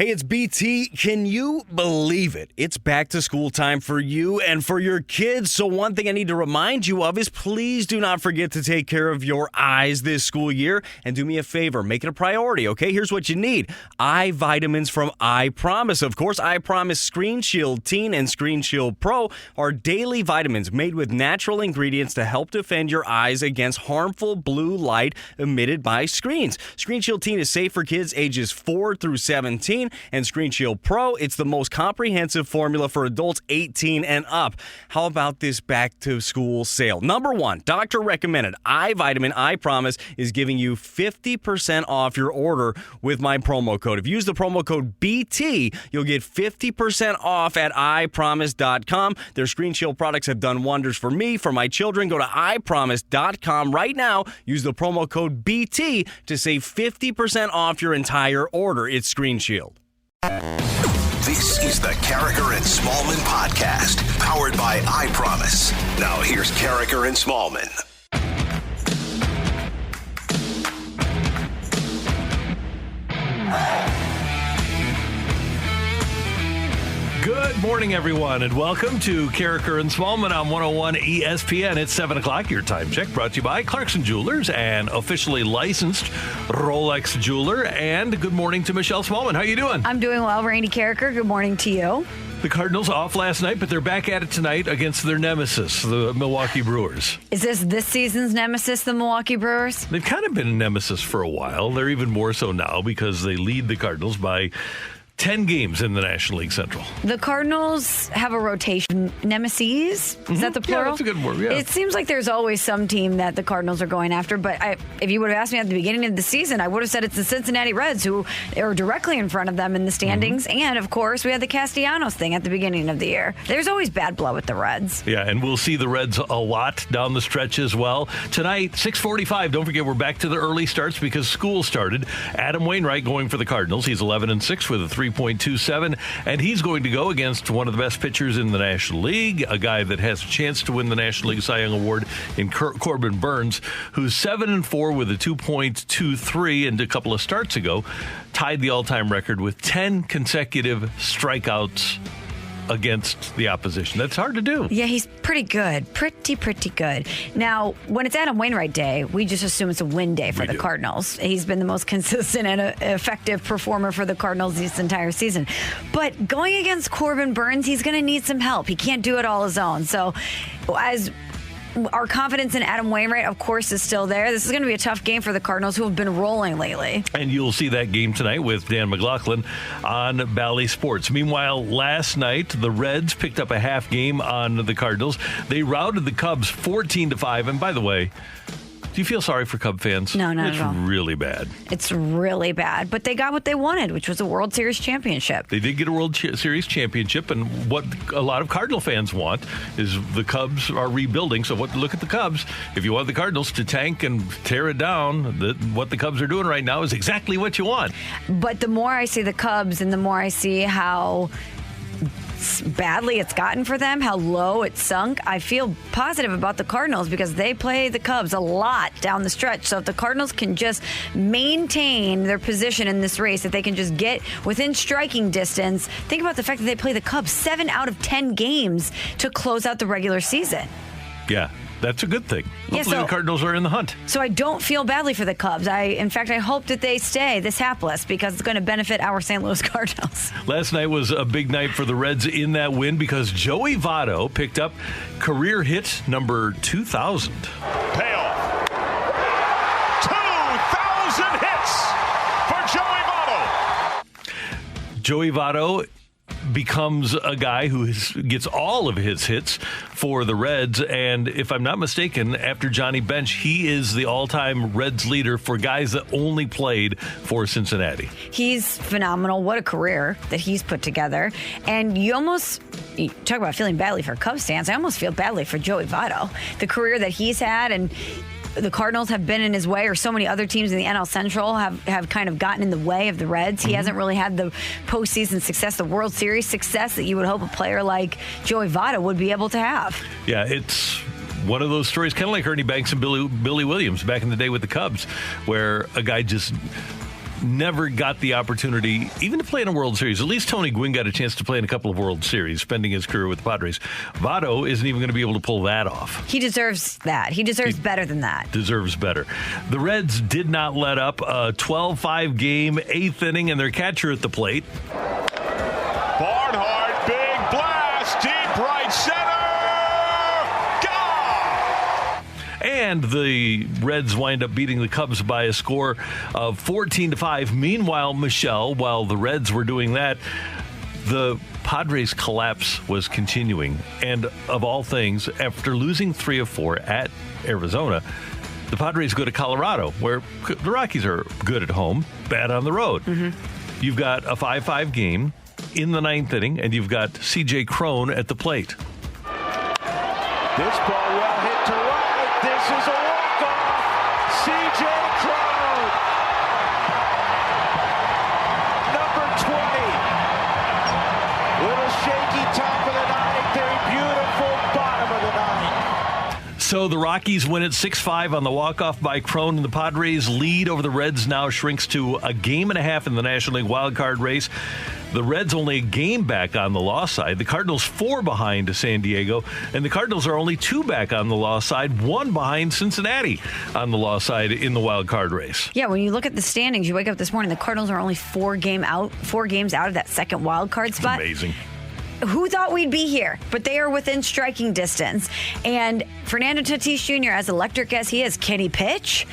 Hey, it's BT. Can you believe it? It's back to school time for you and for your kids. So one thing I need to remind you of is please do not forget to take care of your eyes this school year. And do me a favor, make it a priority, okay? Here's what you need. Eye vitamins from I Promise. Of course, I Promise Screen Shield Teen and Screen Shield Pro are daily vitamins made with natural ingredients to help defend your eyes against harmful blue light emitted by screens. Screen Shield Teen is safe for kids ages 4 through 17. And Screen Shield Pro, it's the most comprehensive formula for adults 18 and up. How about this back to school sale? Number one, doctor recommended eye vitamin I Promise is giving you 50% off your order with my promo code. If you use the promo code BT, you'll get 50% off at ipromise.com. Their Screen Shield products have done wonders for me, for my children. Go to ipromise.com right now. Use the promo code BT to save 50% off your entire order. It's Screen Shield. This is the Carricker and Smallman podcast, powered by I Promise. Now here's Carricker and Smallman. Good morning, everyone, and welcome to Carricker and Smallman on 101 ESPN. It's 7 o'clock. Your time check brought to you by Clarkson Jewelers, an officially licensed Rolex jeweler. And good morning to Michelle Smallman. How you doing? I'm doing well, Randy Carricker. Good morning to you. The Cardinals off last night, but they're back at it tonight against their nemesis, the Milwaukee Brewers. Is this season's nemesis, the Milwaukee Brewers? They've kind of been a nemesis for a while. They're even more so now because they lead the Cardinals by 10 games in the National League Central. The Cardinals have a rotation. Nemesis? Is that the plural? Yeah, that's a good word, yeah. It seems like there's always some team that the Cardinals are going after, but if you would have asked me at the beginning of the season, I would have said it's the Cincinnati Reds who are directly in front of them in the standings. And, of course, we had the Castellanos thing at the beginning of the year. There's always bad blood with the Reds. Yeah, and we'll see the Reds a lot down the stretch as well. Tonight, 6:45. Don't forget, we're back to the early starts because school started. Adam Wainwright going for the Cardinals. He's 11-6 with a 3.27, and he's going to go against one of the best pitchers in the National League, a guy that has a chance to win the National League Cy Young Award in Corbin Burns, who's 7-4 with a 2.23, and a couple of starts ago tied the all-time record with 10 consecutive strikeouts against the opposition. That's hard to do. Yeah, he's pretty good. Pretty good. Now, when it's Adam Wainwright Day, we just assume it's a win day for the Cardinals. He's been the most consistent and effective performer for the Cardinals this entire season. But going against Corbin Burns, he's going to need some help. He can't do it all his own. So, as our confidence in Adam Wainwright, of course, is still there. This is going to be a tough game for the Cardinals, who have been rolling lately. And you'll see that game tonight with Dan McLaughlin on Bally Sports. Meanwhile, last night, the Reds picked up a half game on the Cardinals. They routed the Cubs 14-5. And by the way, do you feel sorry for Cub fans? No, not at all. It's really bad. It's really bad. But they got what they wanted, which was a World Series championship. They did get a World Series championship, and what a lot of Cardinal fans want is the Cubs are rebuilding. So look at the Cubs. If you want the Cardinals to tank and tear it down, what the Cubs are doing right now is exactly what you want. But the more I see the Cubs and the more I see how badly it's gotten for them, how low it's sunk, I feel positive about the Cardinals because they play the Cubs a lot down the stretch. So if the Cardinals can just maintain their position in this race, if they can just get within striking distance, think about the fact that they play the Cubs 7 out of 10 games to close out the regular season. Yeah. That's a good thing. Hopefully the Cardinals are in the hunt. So I don't feel badly for the Cubs. In fact, I hope that they stay this hapless because it's going to benefit our St. Louis Cardinals. Last night was a big night for the Reds in that win because Joey Votto picked up career hit number 2,000. Payoff. 2,000 hits for Joey Votto. Joey Votto becomes a guy who gets all of his hits for the Reds. And if I'm not mistaken, after Johnny Bench, he is the all-time Reds leader for guys that only played for Cincinnati. He's phenomenal. What a career that he's put together. And you talk about feeling badly for Cubs fans. I almost feel badly for Joey Votto. The career that he's had, and the Cardinals have been in his way, or so many other teams in the NL Central have kind of gotten in the way of the Reds. He hasn't really had the postseason success, the World Series success that you would hope a player like Joey Votto would be able to have. Yeah, it's one of those stories, kind of like Ernie Banks and Billy Williams back in the day with the Cubs, where a guy just never got the opportunity even to play in a World Series. At least Tony Gwynn got a chance to play in a couple of World Series, spending his career with the Padres. Votto isn't even going to be able to pull that off. He deserves that. He deserves better than that. Deserves better. The Reds did not let up a 12-5 game, 8th inning, and their catcher at the plate. Barnhart, big blast, deep right center. And the Reds wind up beating the Cubs by a score of 14-5. Meanwhile, Michelle, while the Reds were doing that, the Padres' collapse was continuing. And of all things, after losing 3 of 4 at Arizona, the Padres go to Colorado, where the Rockies are good at home, bad on the road. Mm-hmm. You've got a 5-5 game in the 9th inning, and you've got C.J. Cron at the plate. This ball well hit to right. This is a walk-off. C.J. Cron. Number 20. Little shaky top of the 9th. Very beautiful bottom of the 9th. So the Rockies win it 6-5 on the walk-off by Cron, and the Padres' lead over the Reds now shrinks to a game and a half in the National League wildcard race. The Reds only a game back on the loss side. The Cardinals 4 behind San Diego, and the Cardinals are only 2 back on the loss side, 1 behind Cincinnati on the loss side in the wild card race. Yeah, when you look at the standings, you wake up this morning, the Cardinals are only 4 games out of that second wild card spot. Amazing. Who thought we'd be here? But they are within striking distance. And Fernando Tatis Jr., as electric as he is, can he pitch?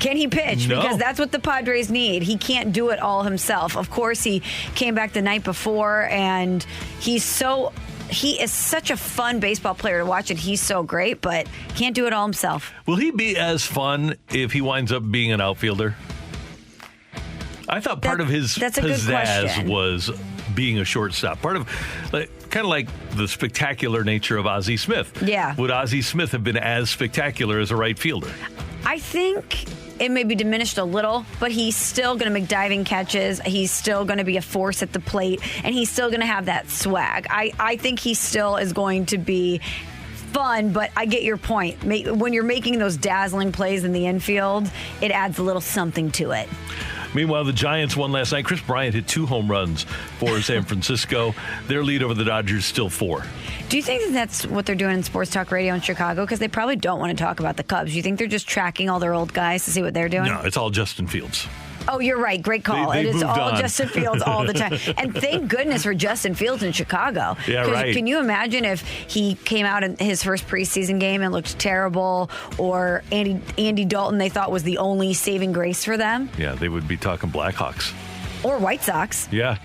Can he pitch? No. Because that's what the Padres need. He can't do it all himself. Of course, he came back the night before, and he is such a fun baseball player to watch, and he's so great, but can't do it all himself. Will he be as fun if he winds up being an outfielder? I thought part of his pizzazz was being a shortstop. Part of, kind of like the spectacular nature of Ozzie Smith. Yeah. Would Ozzie Smith have been as spectacular as a right fielder? I think it may be diminished a little, but he's still going to make diving catches. He's still going to be a force at the plate, and he's still going to have that swag. I think he still is going to be fun, but I get your point. When you're making those dazzling plays in the infield, it adds a little something to it. Meanwhile, the Giants won last night. Chris Bryant hit 2 home runs for San Francisco. Their lead over the Dodgers still 4. Do you think that that's what they're doing in sports talk radio in Chicago? Because they probably don't want to talk about the Cubs. Do you think they're just tracking all their old guys to see what they're doing? No, it's all Justin Fields. Oh, you're right. Great call. They it is all on. Justin Fields all the time. And thank goodness for Justin Fields in Chicago. Yeah, right. Can you imagine if he came out in his first preseason game and looked terrible, or Andy Dalton they thought was the only saving grace for them? Yeah, they would be talking Blackhawks. Or White Sox. Yeah.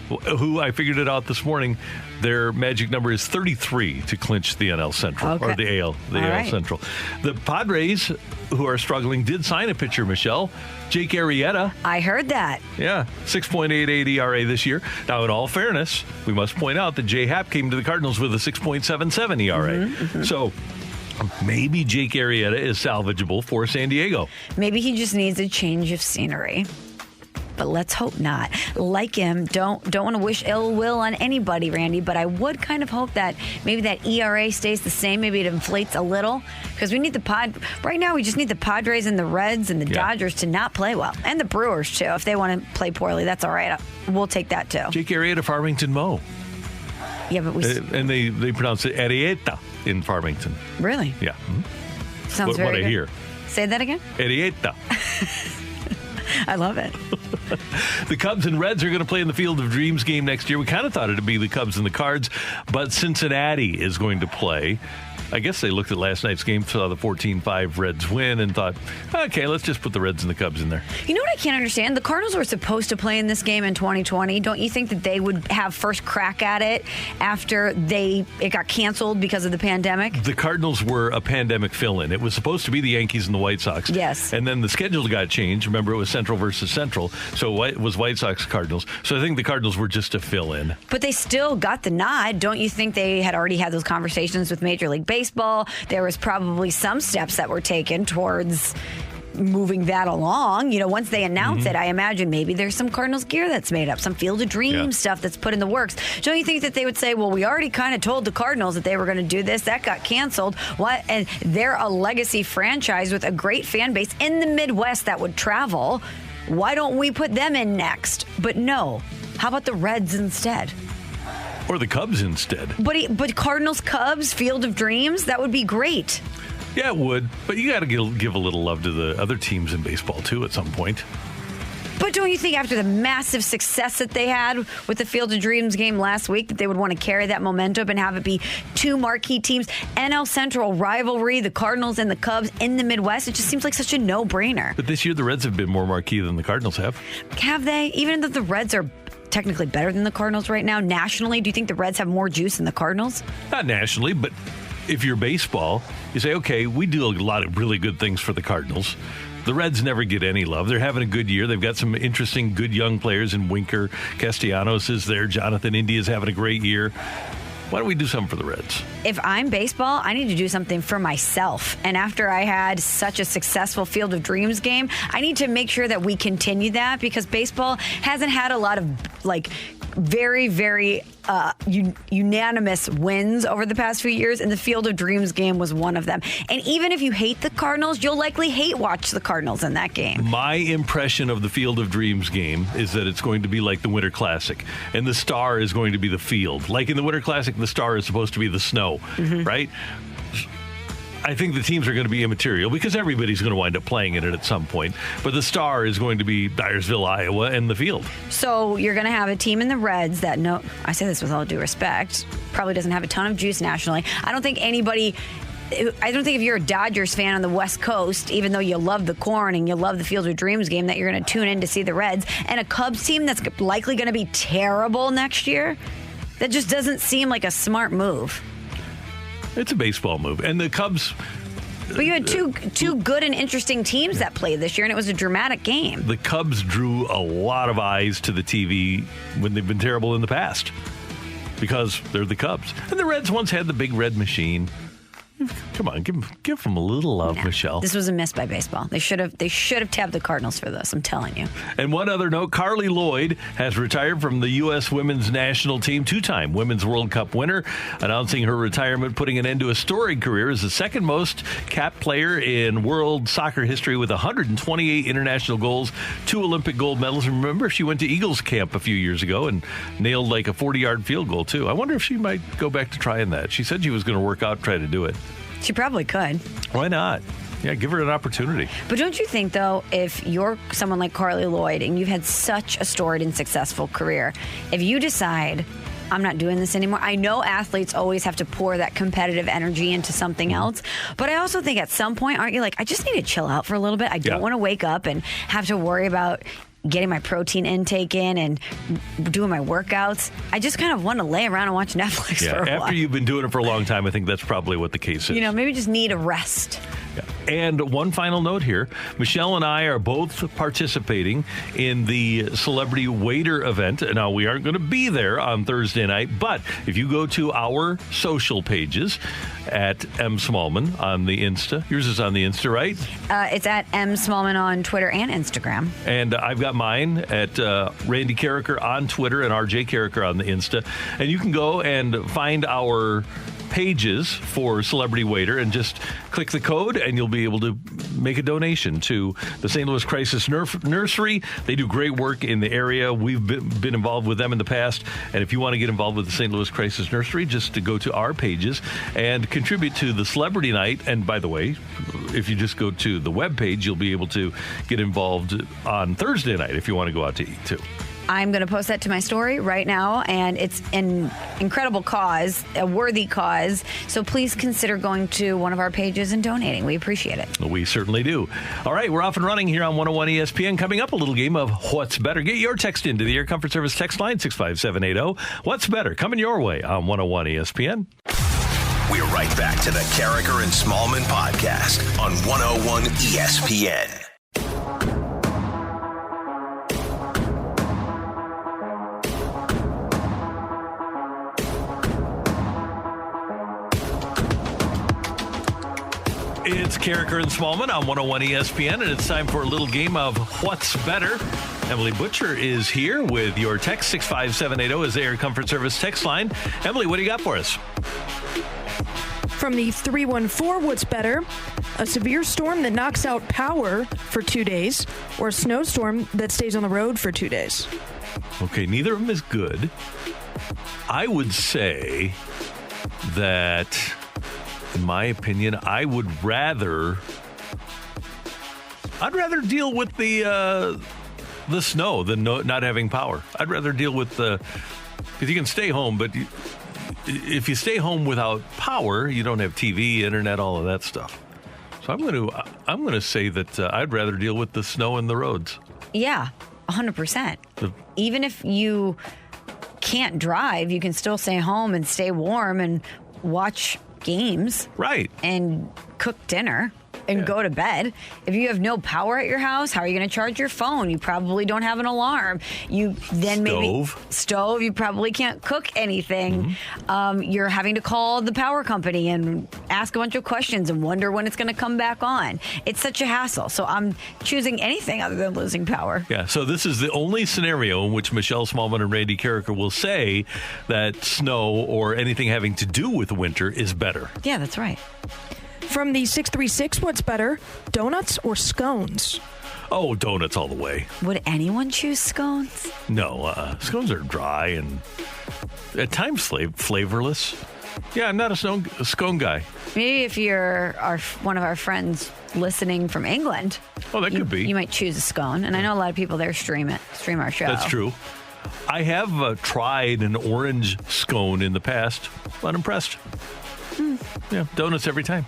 Who, I figured it out this morning, their magic number is 33 to clinch the NL Central, okay. or the AL right. Central. The Padres, who are struggling, did sign a pitcher, Michelle, Jake Arrieta. I heard that. Yeah, 6.88 ERA this year. Now, in all fairness, we must point out that Jay Happ came to the Cardinals with a 6.77 ERA. Mm-hmm. So maybe Jake Arrieta is salvageable for San Diego. Maybe he just needs a change of scenery. But let's hope not. Like him, don't want to wish ill will on anybody, Randy, but I would kind of hope that maybe that ERA stays the same. Maybe it inflates a little, because we need right now we just need the Padres and the Reds and the Dodgers to not play well. And the Brewers, too. If they want to play poorly, that's all right. We'll take that, too. Jake Arrieta, Farmington Mo. Yeah, but and they pronounce it Arrieta in Farmington. Really? Yeah. Sounds very good. What I hear. Say that again? Arrieta. I love it. The Cubs and Reds are going to play in the Field of Dreams game next year. We kind of thought it'd be the Cubs and the Cards, but Cincinnati is going to play. I guess they looked at last night's game, saw the 14-5 Reds win, and thought, okay, let's just put the Reds and the Cubs in there. You know what I can't understand? The Cardinals were supposed to play in this game in 2020. Don't you think that they would have first crack at it after it got canceled because of the pandemic? The Cardinals were a pandemic fill-in. It was supposed to be the Yankees and the White Sox. Yes. And then the schedule got changed. Remember, it was Central versus Central, so it was White Sox Cardinals. So I think the Cardinals were just a fill-in. But they still got the nod. Don't you think they had already had those conversations with Major League Baseball? There was probably some steps that were taken towards moving that along. You know, once they announce it, I imagine maybe there's some Cardinals gear that's made up, some Field of Dreams stuff that's put in the works. Don't you think that they would say, well, we already kind of told the Cardinals that they were going to do this. That got canceled. What? And they're a legacy franchise with a great fan base in the Midwest that would travel. Why don't we put them in next? But no. How about the Reds instead? Or the Cubs instead. But Cardinals, Cubs, Field of Dreams, that would be great. Yeah, it would. But you got to give a little love to the other teams in baseball, too, at some point. But don't you think after the massive success that they had with the Field of Dreams game last week that they would want to carry that momentum and have it be two marquee teams? NL Central rivalry, the Cardinals and the Cubs in the Midwest. It just seems like such a no-brainer. But this year the Reds have been more marquee than the Cardinals have. Have they? Even though the Reds are technically better than the Cardinals right now, nationally, do you think the Reds have more juice than the Cardinals? Not nationally, but if you're baseball, you say, okay, we do a lot of really good things for the Cardinals. The Reds never get any love. They're having a good year. They've got some interesting, good young players in Winker. Castellanos is there. Jonathan India is having a great year. Why don't we do something for the Reds? If I'm baseball, I need to do something for myself. And after I had such a successful Field of Dreams game, I need to make sure that we continue that because baseball hasn't had a lot of very, very unanimous wins over the past few years, and the Field of Dreams game was one of them. And even if you hate the Cardinals, you'll likely watch the Cardinals in that game. My impression of the Field of Dreams game is that it's going to be like the Winter Classic, and the star is going to be the field. Like in the Winter Classic, the star is supposed to be the snow, right? I think the teams are going to be immaterial because everybody's going to wind up playing in it at some point. But the star is going to be Dyersville, Iowa, and the field. So you're going to have a team in the Reds that, I say this with all due respect, probably doesn't have a ton of juice nationally. I don't think if you're a Dodgers fan on the West Coast, even though you love the corn and you love the Field of Dreams game, that you're going to tune in to see the Reds. And a Cubs team that's likely going to be terrible next year, that just doesn't seem like a smart move. It's a baseball move. And the Cubs... But you had two good and interesting teams that played this year, and it was a dramatic game. The Cubs drew a lot of eyes to the TV when they've been terrible in the past because they're the Cubs. And the Reds once had the big red machine. Come on, give them a little love, Michelle. This was a miss by baseball. They should have tabbed the Cardinals for this, I'm telling you. And one other note, Carly Lloyd has retired from the U.S. women's national team, two-time Women's World Cup winner, announcing her retirement, putting an end to a storied career as the second most capped player in world soccer history with 128 international goals, 2 Olympic gold medals. And remember, she went to Eagles camp a few years ago and nailed like a 40-yard field goal, too. I wonder if she might go back to trying that. She said she was going to work out, try to do it. She probably could. Why not? Yeah, give her an opportunity. But don't you think, though, if you're someone like Carly Lloyd and you've had such a storied and successful career, if you decide, I'm not doing this anymore, I know athletes always have to pour that competitive energy into something else, but I also think at some point, aren't you like, I just need to chill out for a little bit. I don't want to wake up and have to worry about getting my protein intake in and doing my workouts. I just kind of want to lay around and watch Netflix for a while. After you've been doing it for a long time, I think that's probably what the case is. Maybe just need a rest. Yeah. And one final note here. Michelle and I are both participating in the Celebrity Waiter event. Now, we aren't going to be there on Thursday night, but if you go to our social pages at M. Smallman on the Insta. Yours is on the Insta, right? It's at M. Smallman on Twitter and Instagram. And I've got mine at Randy Carricker on Twitter and RJ Carricker on the Insta. And you can go and find our pages for Celebrity Waiter and just click the code and you'll be able to make a donation to the St. Louis Crisis Nursery. They do great work in the area. We've been involved with them in the past. And if you want to get involved with the St. Louis Crisis Nursery, just to go to our pages and contribute to the Celebrity Night. And by the way, if you just go to the webpage, you'll be able to get involved on Thursday night if you want to go out to eat too. I'm going to post that to my story right now, and it's an incredible cause, a worthy cause. So please consider going to one of our pages and donating. We appreciate it. We certainly do. All right, we're off and running here on 101 ESPN. Coming up, a little game of What's Better. Get your text into the Air Comfort Service text line, 65780. What's Better? Coming your way on 101 ESPN. We're right back to the Carricker and Smallman podcast on 101 ESPN. It's Carricker and Smallman on 101 ESPN, and it's time for a little game of What's Better. Emily Butcher is here with your text, 65780 is the Air Comfort Service text line. Emily, what do you got for us? From the 314, what's better? A severe storm that knocks out power for 2 days, or a snowstorm that stays on the road for 2 days? Okay, neither of them is good. I would say that, in my opinion, I'd rather deal with the snow than not having power. I'd rather deal with because you can stay home, but if you stay home without power, you don't have TV, internet, all of that stuff. So I'm going to say that I'd rather deal with the snow and the roads. Yeah, 100%. Even if you can't drive, you can still stay home and stay warm and watch games. Right. And cook dinner and go to bed. If you have no power at your house, how are you going to charge your phone? You probably don't have an alarm. Stove. You probably can't cook anything. Mm-hmm. You're having to call the power company and ask a bunch of questions and wonder when it's going to come back on. It's such a hassle. So I'm choosing anything other than losing power. Yeah, so this is the only scenario in which Michelle Smallman and Randy Carricker will say that snow or anything having to do with winter is better. Yeah, that's right. From the 636, what's better? Donuts or scones? Oh, donuts all the way. Would anyone choose scones? No, scones are dry and at times flavorless. Yeah, I'm not a scone guy. Maybe if you're one of our friends listening from England. Oh, that could be. You might choose a scone. And I know a lot of people there stream our show. That's true. I have tried an orange scone in the past. Unimpressed. Yeah, donuts every time.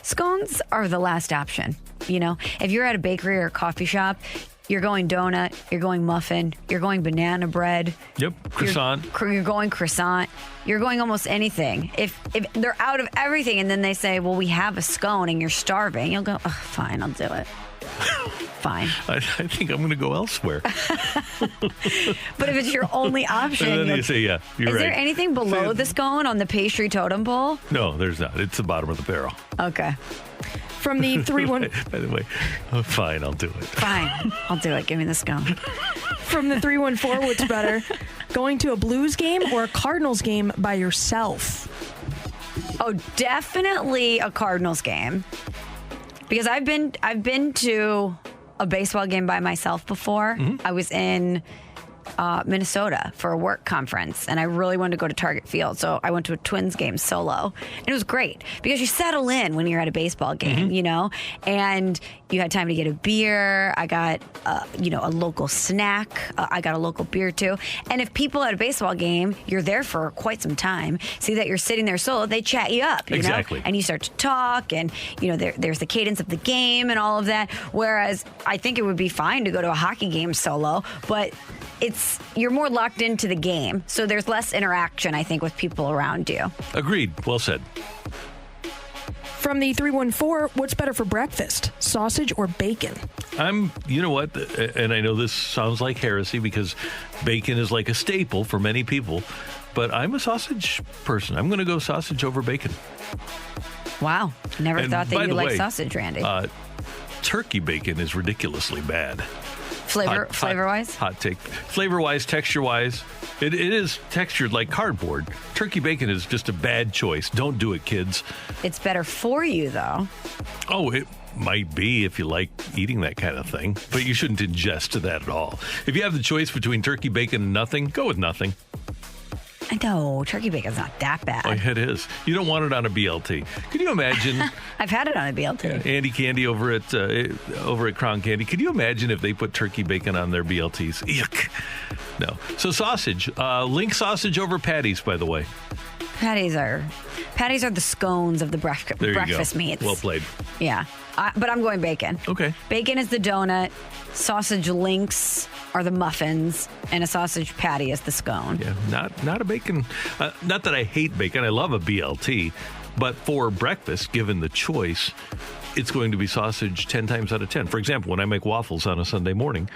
Scones are the last option. You know, if you're at a bakery or a coffee shop, you're going donut, you're going muffin, you're going banana bread. Yep, croissant. You're going croissant. You're going almost anything. If they're out of everything and then they say, well, we have a scone and you're starving, you'll go, oh, fine, I'll do it. Fine. I think I'm going to go elsewhere. But if it's your only option, and then you say, yeah, you're right. Is there anything below the scone on the pastry totem pole? No, there's not. It's the bottom of the barrel. Okay. From the 314. By the way, fine, I'll do it. Fine, I'll do it. Give me the scone. From the 314, what's better? Going to a Blues game or a Cardinals game by yourself? Oh, definitely a Cardinals game. Because I've been to a baseball game by myself before. Mm-hmm. I was in Minnesota for a work conference, and I really wanted to go to Target Field, so I went to a Twins game solo. And it was great because you settle in when you're at a baseball game, you know, and you had time to get a beer. I got, a local snack. I got a local beer too. And if people at a baseball game, you're there for quite some time, see that you're sitting there solo, they chat you up, you know, and you start to talk, and there's the cadence of the game and all of that. Whereas I think it would be fine to go to a hockey game solo, but you're more locked into the game, so there's less interaction, I think, with people around you. Agreed. Well said. From the 314, what's better for breakfast, sausage or bacon? You know what, and I know this sounds like heresy because bacon is like a staple for many people, but I'm a sausage person. I'm going to go sausage over bacon. Wow. Never thought that you liked sausage, Randy. Turkey bacon is ridiculously bad. Flavor-wise? Hot take. Flavor-wise, texture-wise, it is textured like cardboard. Turkey bacon is just a bad choice. Don't do it, kids. It's better for you, though. Oh, it might be if you like eating that kind of thing, but you shouldn't ingest that at all. If you have the choice between turkey bacon and nothing, go with nothing. No, turkey bacon's not that bad. Oh, it is. You don't want it on a BLT. Can you imagine? I've had it on a BLT. Andy Candy over at Crown Candy. Could you imagine if they put turkey bacon on their BLTs? Yuck. No. So sausage. Link sausage over patties, by the way. Patties are the scones of the breakfast meats. Well played. Yeah. But I'm going bacon. Okay. Bacon is the donut. Sausage links are the muffins, and a sausage patty is the scone. Yeah, not a bacon. Not that I hate bacon. I love a BLT. But for breakfast, given the choice, it's going to be sausage 10 times out of 10. For example, when I make waffles on a Sunday morning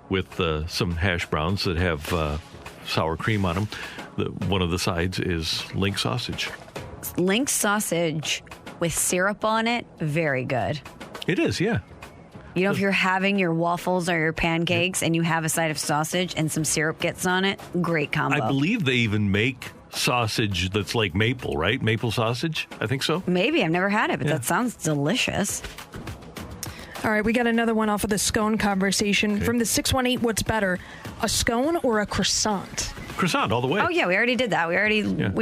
with some hash browns that have sour cream on them, one of the sides is link sausage. Link sausage with syrup on it, very good. It is, yeah. You know, if you're having your waffles or your pancakes and you have a side of sausage and some syrup gets on it, great combo. I believe they even make sausage that's like maple, right? Maple sausage? I think so. Maybe. I've never had it, but that sounds delicious. All right, we got another one off of the scone conversation. From the 618, what's better, a scone or a croissant? Croissant all the way. Oh, yeah, we already did that. We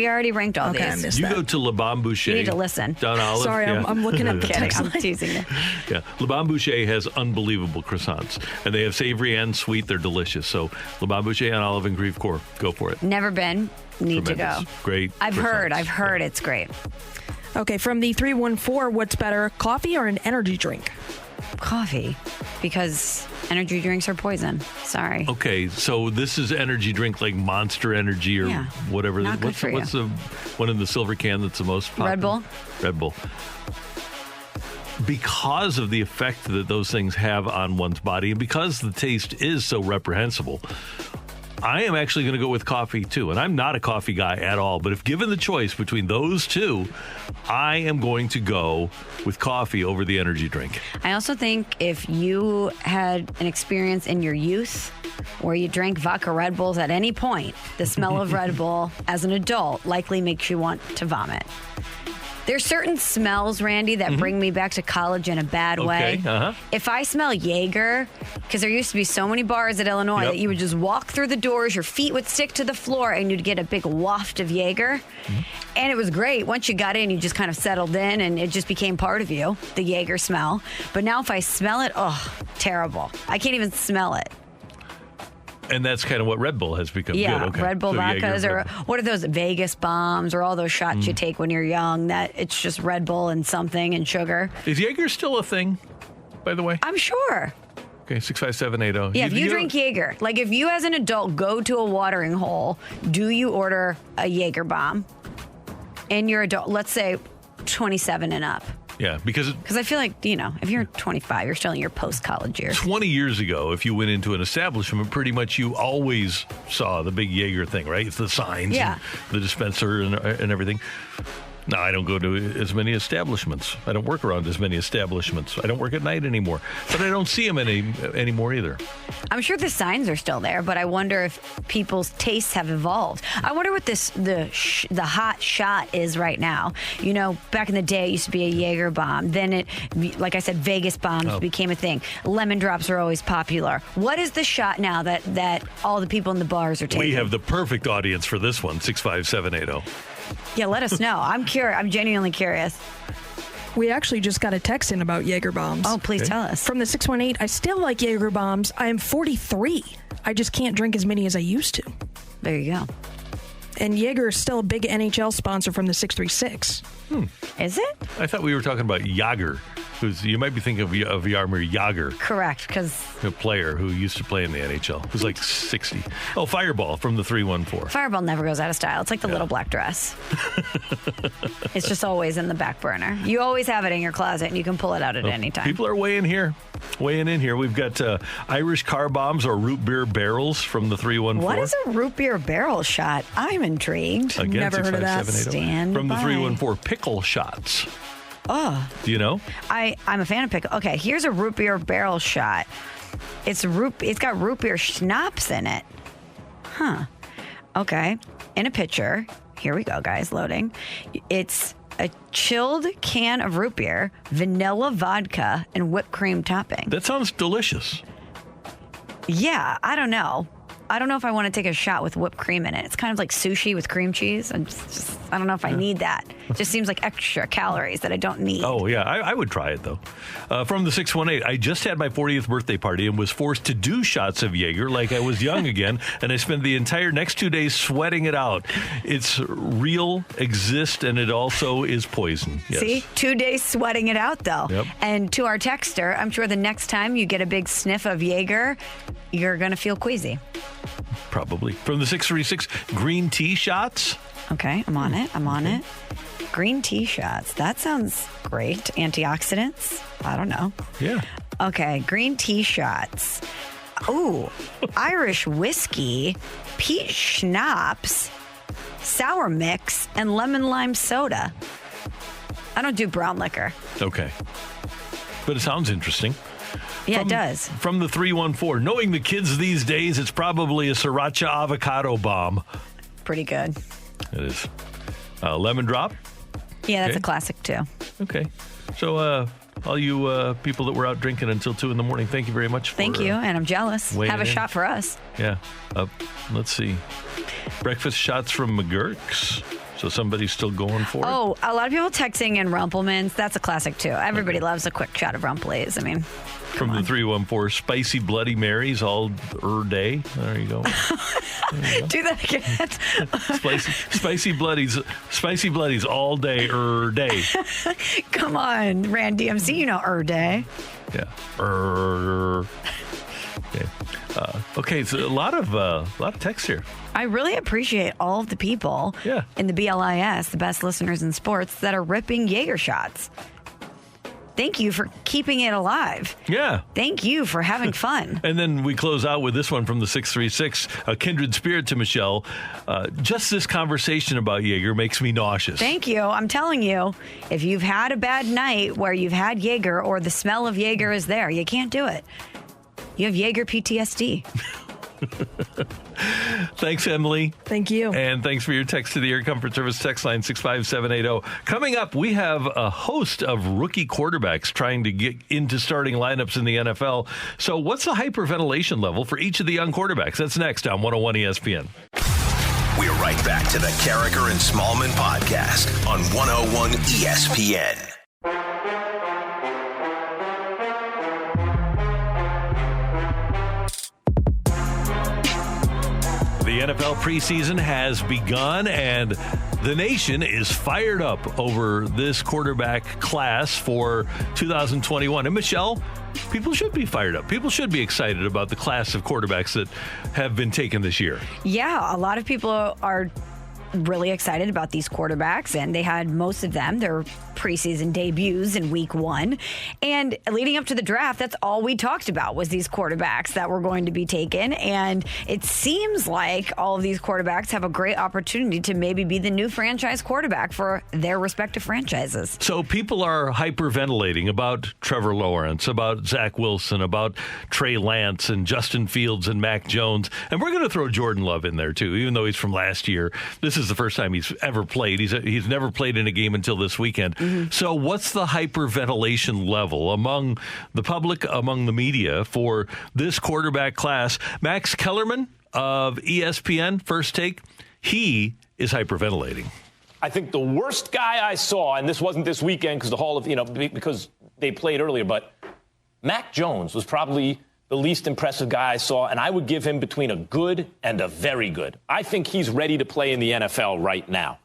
already ranked all Okay, I these. missed You that. go to Le Bon Boucher. You need to listen. Down Olive. Sorry, yeah. I'm looking at the Kidding, text I'm line. teasing you. Yeah, Le Bon Boucher has unbelievable croissants, and they have savory and sweet. They're delicious. So Le Bon Boucher on Olive and Grieve Court. Go for it. Never been. Need to go. Tremendous. Great. I've croissants. heard it's great. Okay, from the 314, what's better, coffee or an energy drink? Coffee, because energy drinks are poison. Sorry. Okay, so this is energy drink like Monster Energy or Yeah, whatever. not good for you. What's the one in the silver can that's the most popular? Red Bull? Red Bull. Because of the effect that those things have on one's body and because the taste is so reprehensible, I am actually going to go with coffee too. And I'm not a coffee guy at all, but if given the choice between those two, I am going to go with coffee over the energy drink. I also think if you had an experience in your youth where you drank vodka Red Bulls at any point, the smell of Red Bull as an adult likely makes you want to vomit. There's certain smells, Randy, that bring me back to college in a bad way. Uh-huh. If I smell Jaeger, because there used to be so many bars at Illinois Yep. that you would just walk through the doors, your feet would stick to the floor, and you'd get a big waft of Jaeger. And it was great. Once you got in, you just kind of settled in, and it just became part of you, the Jaeger smell. But now if I smell it, terrible. I can't even smell it. And that's kind of what Red Bull has become. Yeah, Good. Okay. Red Bull So, yeah, vodkas, you're or Red Bull. what are those Vegas bombs, or all those shots you take when you're young that it's just Red Bull and something and sugar. Is Jaeger still a thing, by the way? I'm sure. Okay, 65780. Yeah, if you drink Jaeger, like if you as an adult go to a watering hole, do you order a Jaeger bomb? And you're adult, let's say 27 and up. Yeah, because Because I feel like, if you're 25, you're still in your post-college years. 20 years ago, if you went into an establishment, pretty much you always saw the big Jaeger thing, right? It's the signs, Yeah. and the dispenser and everything. No, I don't go to as many establishments. I don't work around as many establishments. I don't work at night anymore. But I don't see them anymore either. I'm sure the signs are still there, but I wonder if people's tastes have evolved. I wonder what the hot shot is right now. Back in the day, it used to be a Jaeger bomb. Then it, like I said, Vegas bombs became a thing. Lemon drops are always popular. What is the shot now that all the people in the bars are taking? We have the perfect audience for this one, 65780. Yeah, let us know. I'm curious. I'm genuinely curious. We actually just got a text in about Jaeger bombs. Oh, please tell us. From the 618, I still like Jaeger bombs. I am 43. I just can't drink as many as I used to. There you go. And Jaeger is still a big NHL sponsor from the 636. Is it? I thought we were talking about Yager. You might be thinking of Jaromir Jagr, Correct, because a player who used to play in the NHL. Who's like 60. Oh, Fireball from the 314. Fireball never goes out of style. It's like the little black dress. It's just always in the back burner. You always have it in your closet, and you can pull it out at any time. People are weighing in here. We've got Irish car bombs or root beer barrels from the 314. What is a root beer barrel shot? I'm intrigued. Again, Never heard of that. 65780. Stand From the by. 314, pickle shots. Oh, Do you know? I'm a fan of pickle. Okay, here's a root beer barrel shot. It's got root beer schnapps in it. Huh. Okay. In a pitcher. Here we go, guys. Loading. It's a chilled can of root beer, vanilla vodka, and whipped cream topping. That sounds delicious. Yeah, I don't know. I don't know if I want to take a shot with whipped cream in it. It's kind of like sushi with cream cheese. I don't know if I need that. It just seems like extra calories that I don't need. Oh, yeah. I would try it, though. From the 618, I just had my 40th birthday party and was forced to do shots of Jaeger like I was young again, and I spent the entire next 2 days sweating it out. It's real, exists, and it also is poison. Yes. See? 2 days sweating it out, though. Yep. And to our texter, I'm sure the next time you get a big sniff of Jaeger, you're going to feel queasy. Probably. From the 636, green tea shots. Okay, I'm on it. Green tea shots. That sounds great. Antioxidants? I don't know. Yeah. Okay, green tea shots. Ooh, Irish whiskey, peach schnapps, sour mix, and lemon lime soda. I don't do brown liquor. Okay. But it sounds interesting. Yeah, it does. From the 314, knowing the kids these days, it's probably a sriracha avocado bomb. Pretty good. it is. Lemon drop? Yeah, that's Okay. a classic, too. Okay. So, all you people that were out drinking until 2 in the morning, thank you very much. Thank you, and I'm jealous. weighing Have a in. shot for us. Yeah. Let's see. Breakfast shots from McGurk's. So somebody's still going for it? Oh, a lot of people texting in Rumplemans. That's a classic, too. Everybody loves a quick shot of Rumplays. I mean, From the 314, spicy Bloody Marys all day. There you go. do that again. Spicy Bloodies all day day. Come on, Rand DMC, you know day. Yeah. Okay. Okay, so a lot of text here. I really appreciate all of the people in the BLIS, the best listeners in sports, that are ripping Jaeger shots. Thank you for keeping it alive. Yeah. Thank you for having fun. And then we close out with this one from the 636, a kindred spirit to Michelle. Just this conversation about Jaeger makes me nauseous. Thank you. I'm telling you, if you've had a bad night where you've had Jaeger or the smell of Jaeger is there, you can't do it. You have Jaeger PTSD. Thanks, Emily. Thank you. And thanks for your text to the Air Comfort Service text line 65780. Coming up, we have a host of rookie quarterbacks trying to get into starting lineups in the NFL. So what's the hyperventilation level for each of the young quarterbacks? That's next on 101 ESPN. We're right back to the Carragher and Smallman podcast on 101 ESPN. The NFL preseason has begun, and the nation is fired up over this quarterback class for 2021. And Michelle, people should be fired up. People should be excited about the class of quarterbacks that have been taken this year. Yeah, a lot of people are really excited about these quarterbacks, and they had most of them their preseason debuts in week 1. And leading up to the draft, that's all we talked about was these quarterbacks that were going to be taken. And it seems like all of these quarterbacks have a great opportunity to maybe be the new franchise quarterback for their respective franchises. So people are hyperventilating about Trevor Lawrence, about Zach Wilson, about Trey Lance and Justin Fields and Mac Jones. And we're going to throw Jordan Love in there too, even though he's from last year. This is the first time he's ever played. He's never played in a game until this weekend. So what's the hyperventilation level among the public, among the media for this quarterback class? Max Kellerman of ESPN, First Take, he is hyperventilating. I think the worst guy I saw, and this wasn't this weekend because they played earlier, but Mac Jones was probably the least impressive guy I saw, and I would give him between a good and a very good. I think he's ready to play in the NFL right now.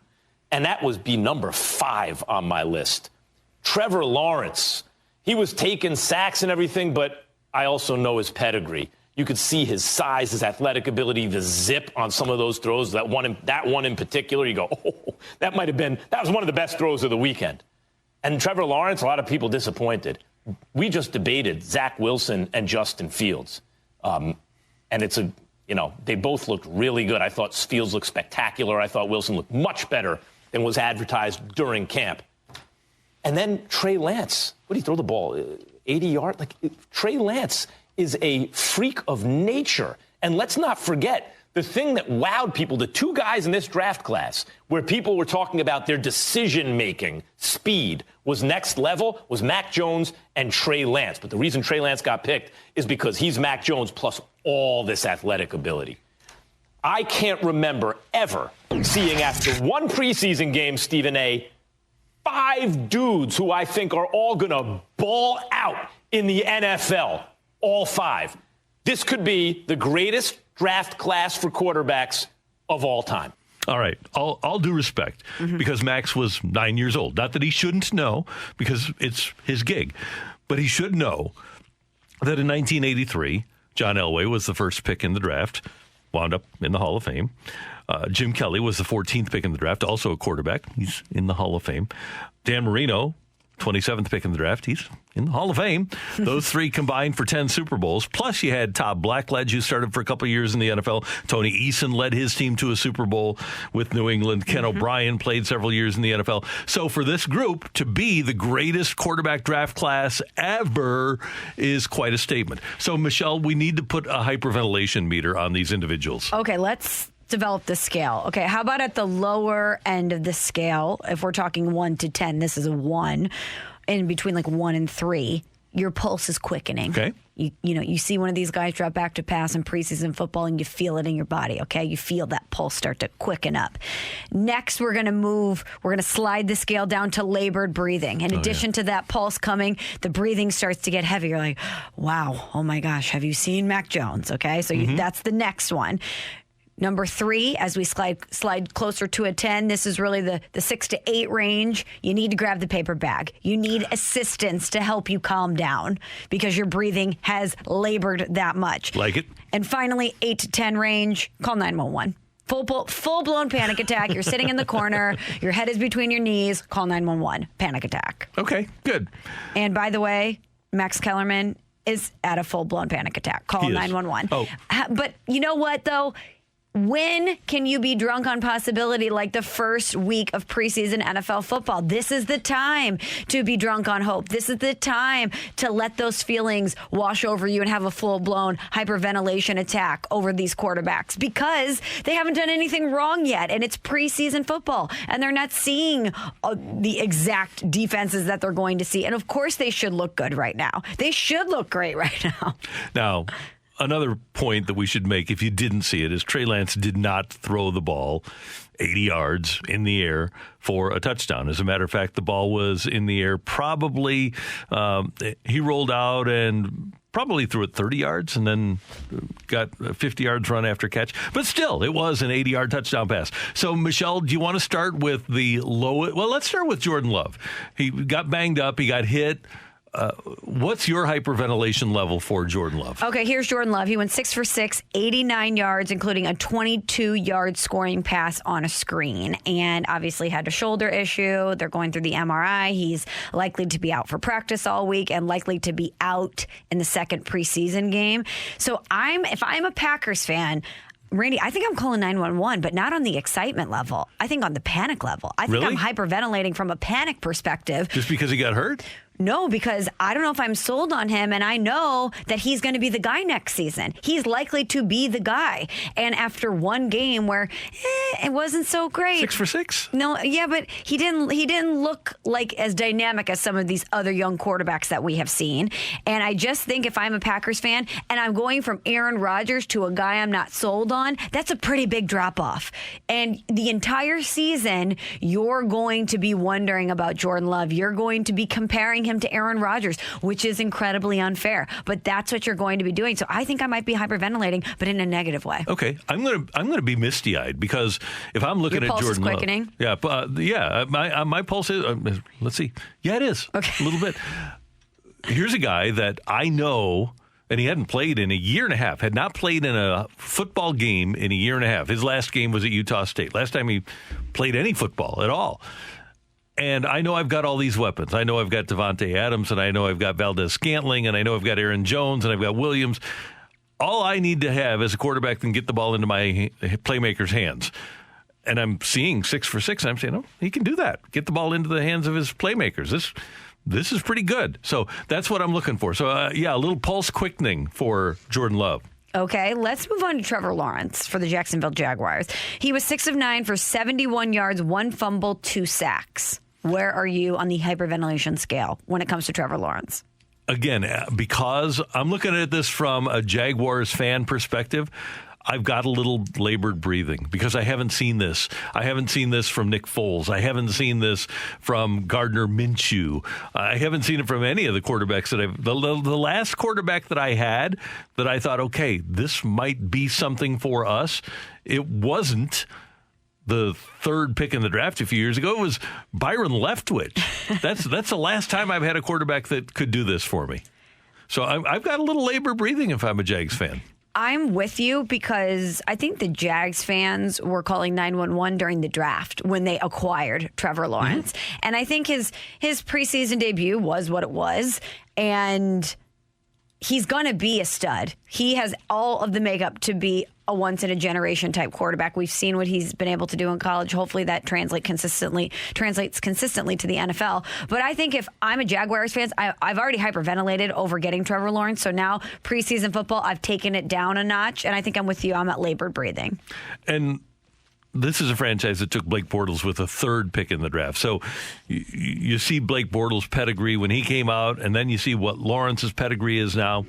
And that would be number 5 on my list. Trevor Lawrence, he was taking sacks and everything, but I also know his pedigree. You could see his size, his athletic ability, the zip on some of those throws. That one in particular, you go, oh, that was one of the best throws of the weekend. And Trevor Lawrence, a lot of people disappointed. We just debated Zach Wilson and Justin Fields. And they both looked really good. I thought Fields looked spectacular. I thought Wilson looked much better than was advertised during camp. And then Trey Lance, what did he throw the ball? 80 yards? Trey Lance is a freak of nature. And let's not forget, the thing that wowed people, the 2 guys in this draft class where people were talking about their decision-making speed was next level, was Mac Jones and Trey Lance. But the reason Trey Lance got picked is because he's Mac Jones plus all this athletic ability. I can't remember ever seeing after one preseason game, Stephen A., 5 dudes who I think are all going to ball out in the NFL. All 5. This could be the greatest draft class for quarterbacks of all time. All right. All due respect, because Max was 9 years old. Not that he shouldn't know, because it's his gig. But he should know that in 1983, John Elway was the first pick in the draft, wound up in the Hall of Fame. Jim Kelly was the 14th pick in the draft, also a quarterback. He's in the Hall of Fame. Dan Marino, 27th pick in the draft. He's in the Hall of Fame. Those 3 combined for 10 Super Bowls. Plus, you had Todd Blackledge, who started for a couple of years in the NFL. Tony Eason led his team to a Super Bowl with New England. Ken O'Brien played several years in the NFL. So for this group to be the greatest quarterback draft class ever is quite a statement. So, Michelle, we need to put a hyperventilation meter on these individuals. Okay, let's develop the scale. Okay, how about at the lower end of the scale? If we're talking 1 to 10, this is a 1. In between like 1 and 3, your pulse is quickening. Okay. You see one of these guys drop back to pass in preseason football and you feel it in your body, okay? You feel that pulse start to quicken up. Next, we're going to slide the scale down to labored breathing. In addition to that pulse coming, the breathing starts to get heavy. You're like, wow, oh my gosh, have you seen Mac Jones? Okay, so that's the next one. Number 3, as we slide closer to a 10, this is really the 6 to 8 range. You need to grab the paper bag. You need assistance to help you calm down because your breathing has labored that much. Like it. And finally, 8 to 10 range, call 911. Full-blown panic attack. You're sitting in the corner. Your head is between your knees. Call 911. Panic attack. Okay, good. And by the way, Max Kellerman is at a full-blown panic attack. Call 911. Oh. But you know what, though? When can you be drunk on possibility like the first week of preseason NFL football? This is the time to be drunk on hope. This is the time to let those feelings wash over you and have a full-blown hyperventilation attack over these quarterbacks because they haven't done anything wrong yet, and it's preseason football, and they're not seeing the exact defenses that they're going to see. And, of course, they should look good right now. They should look great right now. Now, another point that we should make, if you didn't see it, is Trey Lance did not throw the ball 80 yards in the air for a touchdown. As a matter of fact, the ball was in the air probably, he rolled out and probably threw it 30 yards and then got a 50 yards run after catch. But still, it was an 80-yard touchdown pass. So, Michelle, do you want to start with the lowest? Well, let's start with Jordan Love. He got banged up. He got hit. What's your hyperventilation level for Jordan Love? Okay, here's Jordan Love. He went 6 for 6, 89 yards, including a 22-yard scoring pass on a screen, and obviously had a shoulder issue. They're going through the MRI. He's likely to be out for practice all week and likely to be out in the second preseason game. So if I'm a Packers fan, Randy, I think I'm calling 911, but not on the excitement level. I think on the panic level. I think I'm hyperventilating from a panic perspective. Just because he got hurt? No, because I don't know if I'm sold on him, and I know that he's going to be the guy next season. He's likely to be the guy. And after one game where it wasn't so great. 6 for 6? No, yeah, but he didn't look like as dynamic as some of these other young quarterbacks that we have seen. And I just think if I'm a Packers fan and I'm going from Aaron Rodgers to a guy I'm not sold on, that's a pretty big drop-off. And the entire season, you're going to be wondering about Jordan Love. You're going to be comparing him to Aaron Rodgers, which is incredibly unfair. But that's what you're going to be doing. So I think I might be hyperventilating, but in a negative way. Okay, I'm gonna be misty-eyed because if I'm looking Your at pulse Jordan is quickening? Love, my pulse is. Let's see. Yeah, it is. Okay. A little bit. Here's a guy that I know. And he hadn't played in a year and a half, had not played in a football game in a year and a half. His last game was at Utah State. Last time he played any football at all. And I know I've got all these weapons. I know I've got Devontae Adams, and I know I've got Valdez-Scantling, and I know I've got Aaron Jones, and I've got Williams. All I need to have as a quarterback can get the ball into my playmaker's hands. And I'm seeing 6 for 6, and I'm saying, oh, he can do that. Get the ball into the hands of his playmakers. This is pretty good. So that's what I'm looking for. So, a little pulse quickening for Jordan Love. Okay, let's move on to Trevor Lawrence for the Jacksonville Jaguars. He was 6 of 9 for 71 yards, 1 fumble, 2 sacks. Where are you on the hyperventilation scale when it comes to Trevor Lawrence? Again, because I'm looking at this from a Jaguars fan perspective, I've got a little labored breathing because I haven't seen this. I haven't seen this from Nick Foles. I haven't seen this from Gardner Minshew. I haven't seen it from any of the quarterbacks that the last quarterback that I had that I thought, okay, this might be something for us. It wasn't the third pick in the draft a few years ago. It was Byron Leftwich. That's the last time I've had a quarterback that could do this for me. So I've got a little labored breathing if I'm a Jags fan. I'm with you because I think the Jags fans were calling 911 during the draft when they acquired Trevor Lawrence. Mm-hmm. And I think his preseason debut was what it was. And he's going to be a stud. He has all of the makeup to be a once-in-a-generation type quarterback. We've seen what he's been able to do in college. Hopefully that translates consistently to the NFL. But I think if I'm a Jaguars fan, I've already hyperventilated over getting Trevor Lawrence. So now preseason football, I've taken it down a notch. And I think I'm with you. I'm at labored breathing. And this is a franchise that took Blake Bortles with a third pick in the draft. So you see Blake Bortles' pedigree when he came out, and then you see what Lawrence's pedigree is now.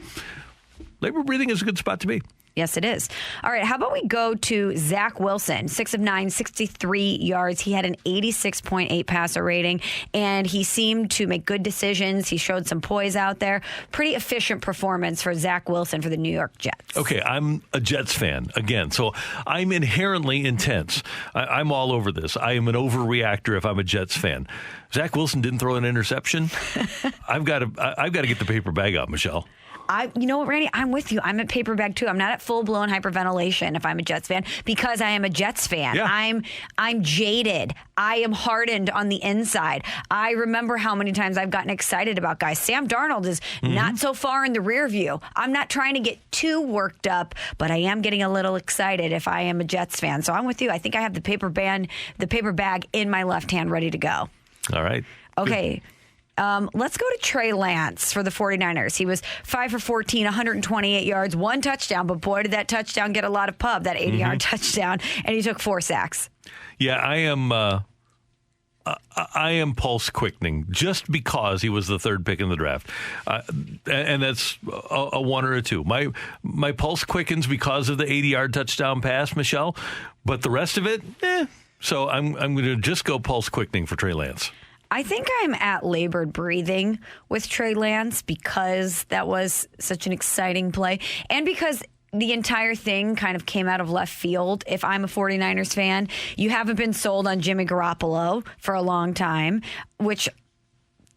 Labor breathing is a good spot to be. Yes, it is. All right, how about we go to Zach Wilson, 6 of 9, 63 yards. He had an 86.8 passer rating, and he seemed to make good decisions. He showed some poise out there. Pretty efficient performance for Zach Wilson for the New York Jets. Okay, I'm a Jets fan, again, so I'm inherently intense. I'm all over this. I am an overreactor if I'm a Jets fan. Zach Wilson didn't throw an interception. I've got to get the paper bag out, Michelle. You know what, Randy? I'm with you. I'm at paper bag too. I'm not at full-blown hyperventilation if I'm a Jets fan, because I am a Jets fan. Yeah. I'm jaded. I am hardened on the inside. I remember how many times I've gotten excited about guys. Sam Darnold is not so far in the rear view. I'm not trying to get too worked up, but I am getting a little excited if I am a Jets fan. So I'm with you. I think I have the paper bag in my left hand ready to go. All right. Okay. Let's go to Trey Lance for the 49ers. He was 5 for 14, 128 yards, 1 touchdown, but boy, did that touchdown get a lot of pub, that 80-yard touchdown, and he took 4 sacks. Yeah, I am pulse quickening just because he was the third pick in the draft, and that's a 1 or a 2. My pulse quickens because of the 80-yard touchdown pass, Michelle, but the rest of it, So I'm going to just go pulse quickening for Trey Lance. I think I'm at labored breathing with Trey Lance because that was such an exciting play, and because the entire thing kind of came out of left field. If I'm a 49ers fan, you haven't been sold on Jimmy Garoppolo for a long time, which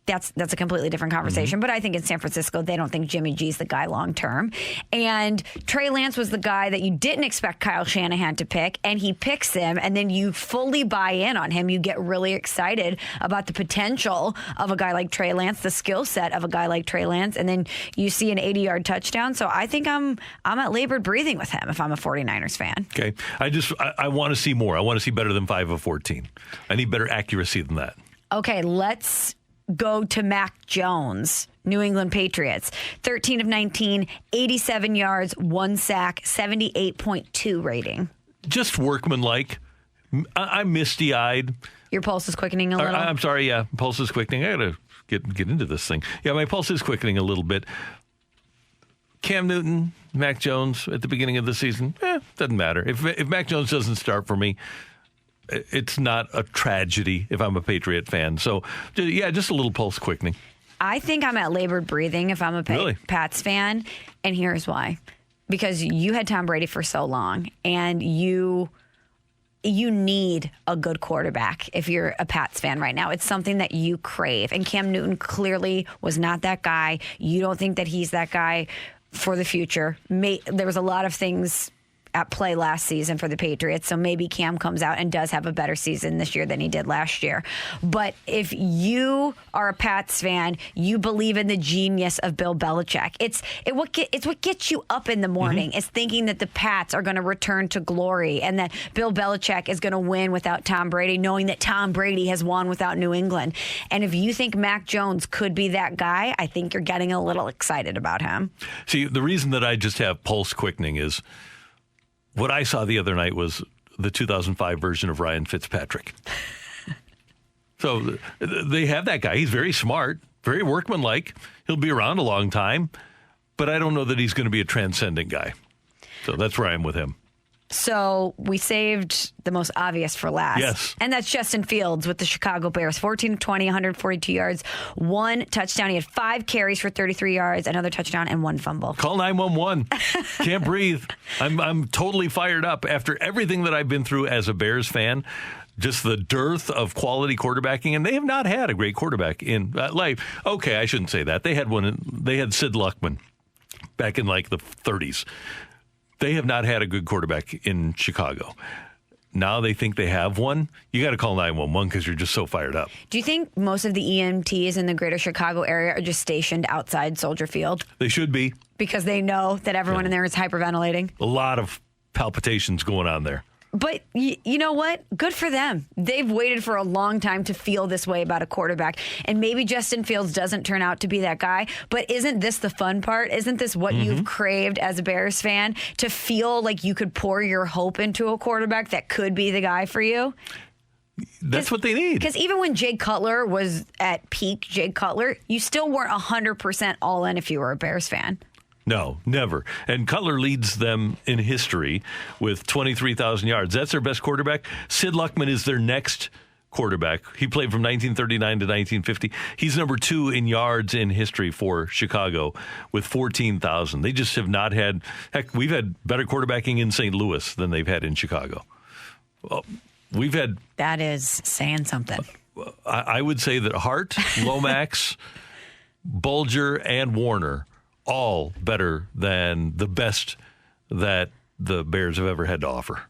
that's a completely different conversation. But I think in San Francisco, they don't think Jimmy G's the guy long term. And Trey Lance was the guy that you didn't expect Kyle Shanahan to pick, and he picks him, and then you fully buy in on him. You get really excited about the potential of a guy like Trey Lance, the skill set of a guy like Trey Lance, and then you see an 80-yard touchdown. So I think I'm at labored breathing with him if I'm a 49ers fan. Okay. I want to see more. I want to see better than 5 of 14. I need better accuracy than that. Okay, let's go to Mac Jones, New England Patriots. 13 of 19, 87 yards, 1 sack, 78.2 rating. Just workmanlike. I'm misty-eyed. Your pulse is quickening a little? I'm sorry, yeah. Pulse is quickening. I got to get into this thing. Yeah, my pulse is quickening a little bit. Cam Newton, Mac Jones at the beginning of the season, doesn't matter. If Mac Jones doesn't start for me, it's not a tragedy if I'm a Patriot fan. So, yeah, just a little pulse quickening. I think I'm at labored breathing if I'm a Pats fan, and here's why. Because you had Tom Brady for so long, and you need a good quarterback if you're a Pats fan right now. It's something that you crave, and Cam Newton clearly was not that guy. You don't think that he's that guy for the future. There was a lot of things at play last season for the Patriots, so maybe Cam comes out and does have a better season this year than he did last year. But if you are a Pats fan, you believe in the genius of Bill Belichick. It's what gets you up in the morning. It's thinking that the Pats are going to return to glory and that Bill Belichick is going to win without Tom Brady, knowing that Tom Brady has won without New England. And if you think Mac Jones could be that guy, I think you're getting a little excited about him. See, the reason that I just have pulse quickening is what I saw the other night was the 2005 version of Ryan Fitzpatrick. So they have that guy. He's very smart, very workmanlike. He'll be around a long time, but I don't know that he's going to be a transcendent guy. So that's where I am with him. So we saved the most obvious for last. Yes. And that's Justin Fields with the Chicago Bears. 14 of 20, 142 yards, 1 touchdown. He had 5 carries for 33 yards, another touchdown, and 1 fumble. Call 911. Can't breathe. I'm totally fired up after everything that I've been through as a Bears fan. Just the dearth of quality quarterbacking, and they have not had a great quarterback in life. Okay, I shouldn't say that. They had Sid Luckman back in like the 30s. They have not had a good quarterback in Chicago. Now they think they have one. You got to call 911 because you're just so fired up. Do you think most of the EMTs in the greater Chicago area are just stationed outside Soldier Field? They should be. because they know that everyone in there is hyperventilating. A lot of palpitations going on there. But you know what? Good for them. They've waited for a long time to feel this way about a quarterback. And maybe Justin Fields doesn't turn out to be that guy. But isn't this the fun part? Isn't this what you've craved as a Bears fan? To feel like you could pour your hope into a quarterback that could be the guy for you? That's what they need. Because even when Jay Cutler was at peak Jay Cutler, you still weren't 100% all in if you were a Bears fan. No, never. And Cutler leads them in history with 23,000 yards. That's their best quarterback. Sid Luckman is their next quarterback. He played from 1939 to 1950. He's number 2 in yards in history for Chicago with 14,000. They just have not had, heck, we've had better quarterbacking in St. Louis than they've had in Chicago. Well, we've had... That is saying something. I would say that Hart, Lomax, Bulger, and Warner, all better than the best that the Bears have ever had to offer.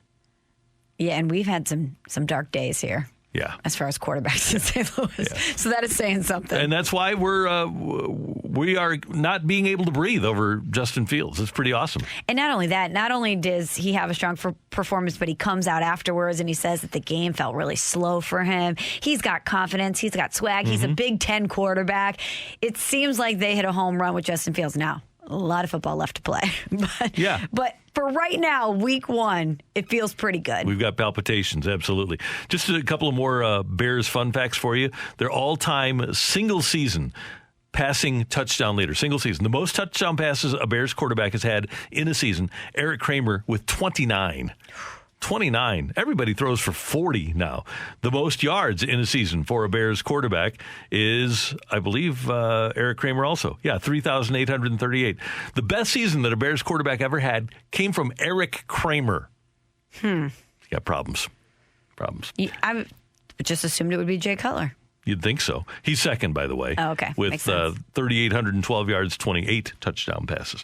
Yeah, and we've had some dark days here. Yeah, as far as quarterbacks in St. Louis, yeah. So that is saying something. And that's why we are not being able to breathe over Justin Fields. It's pretty awesome. And not only that, not only does he have a strong performance, but he comes out afterwards and he says that the game felt really slow for him. He's got confidence. He's got swag. He's a Big Ten quarterback. It seems like they hit a home run with Justin Fields. Now, a lot of football left to play. But for right now, week 1, it feels pretty good. We've got palpitations, absolutely. Just a couple of more Bears fun facts for you. Their all-time single-season passing touchdown leader, single season. The most touchdown passes a Bears quarterback has had in a season, Eric Kramer with 29. 29. Everybody throws for 40 now. The most yards in a season for a Bears quarterback is, I believe, Eric Kramer also. Yeah, 3,838. The best season that a Bears quarterback ever had came from Eric Kramer. He's got problems. I just assumed it would be Jay Cutler. You'd think so. He's second, by the way. Oh, okay. With 3,812 yards, 28 touchdown passes.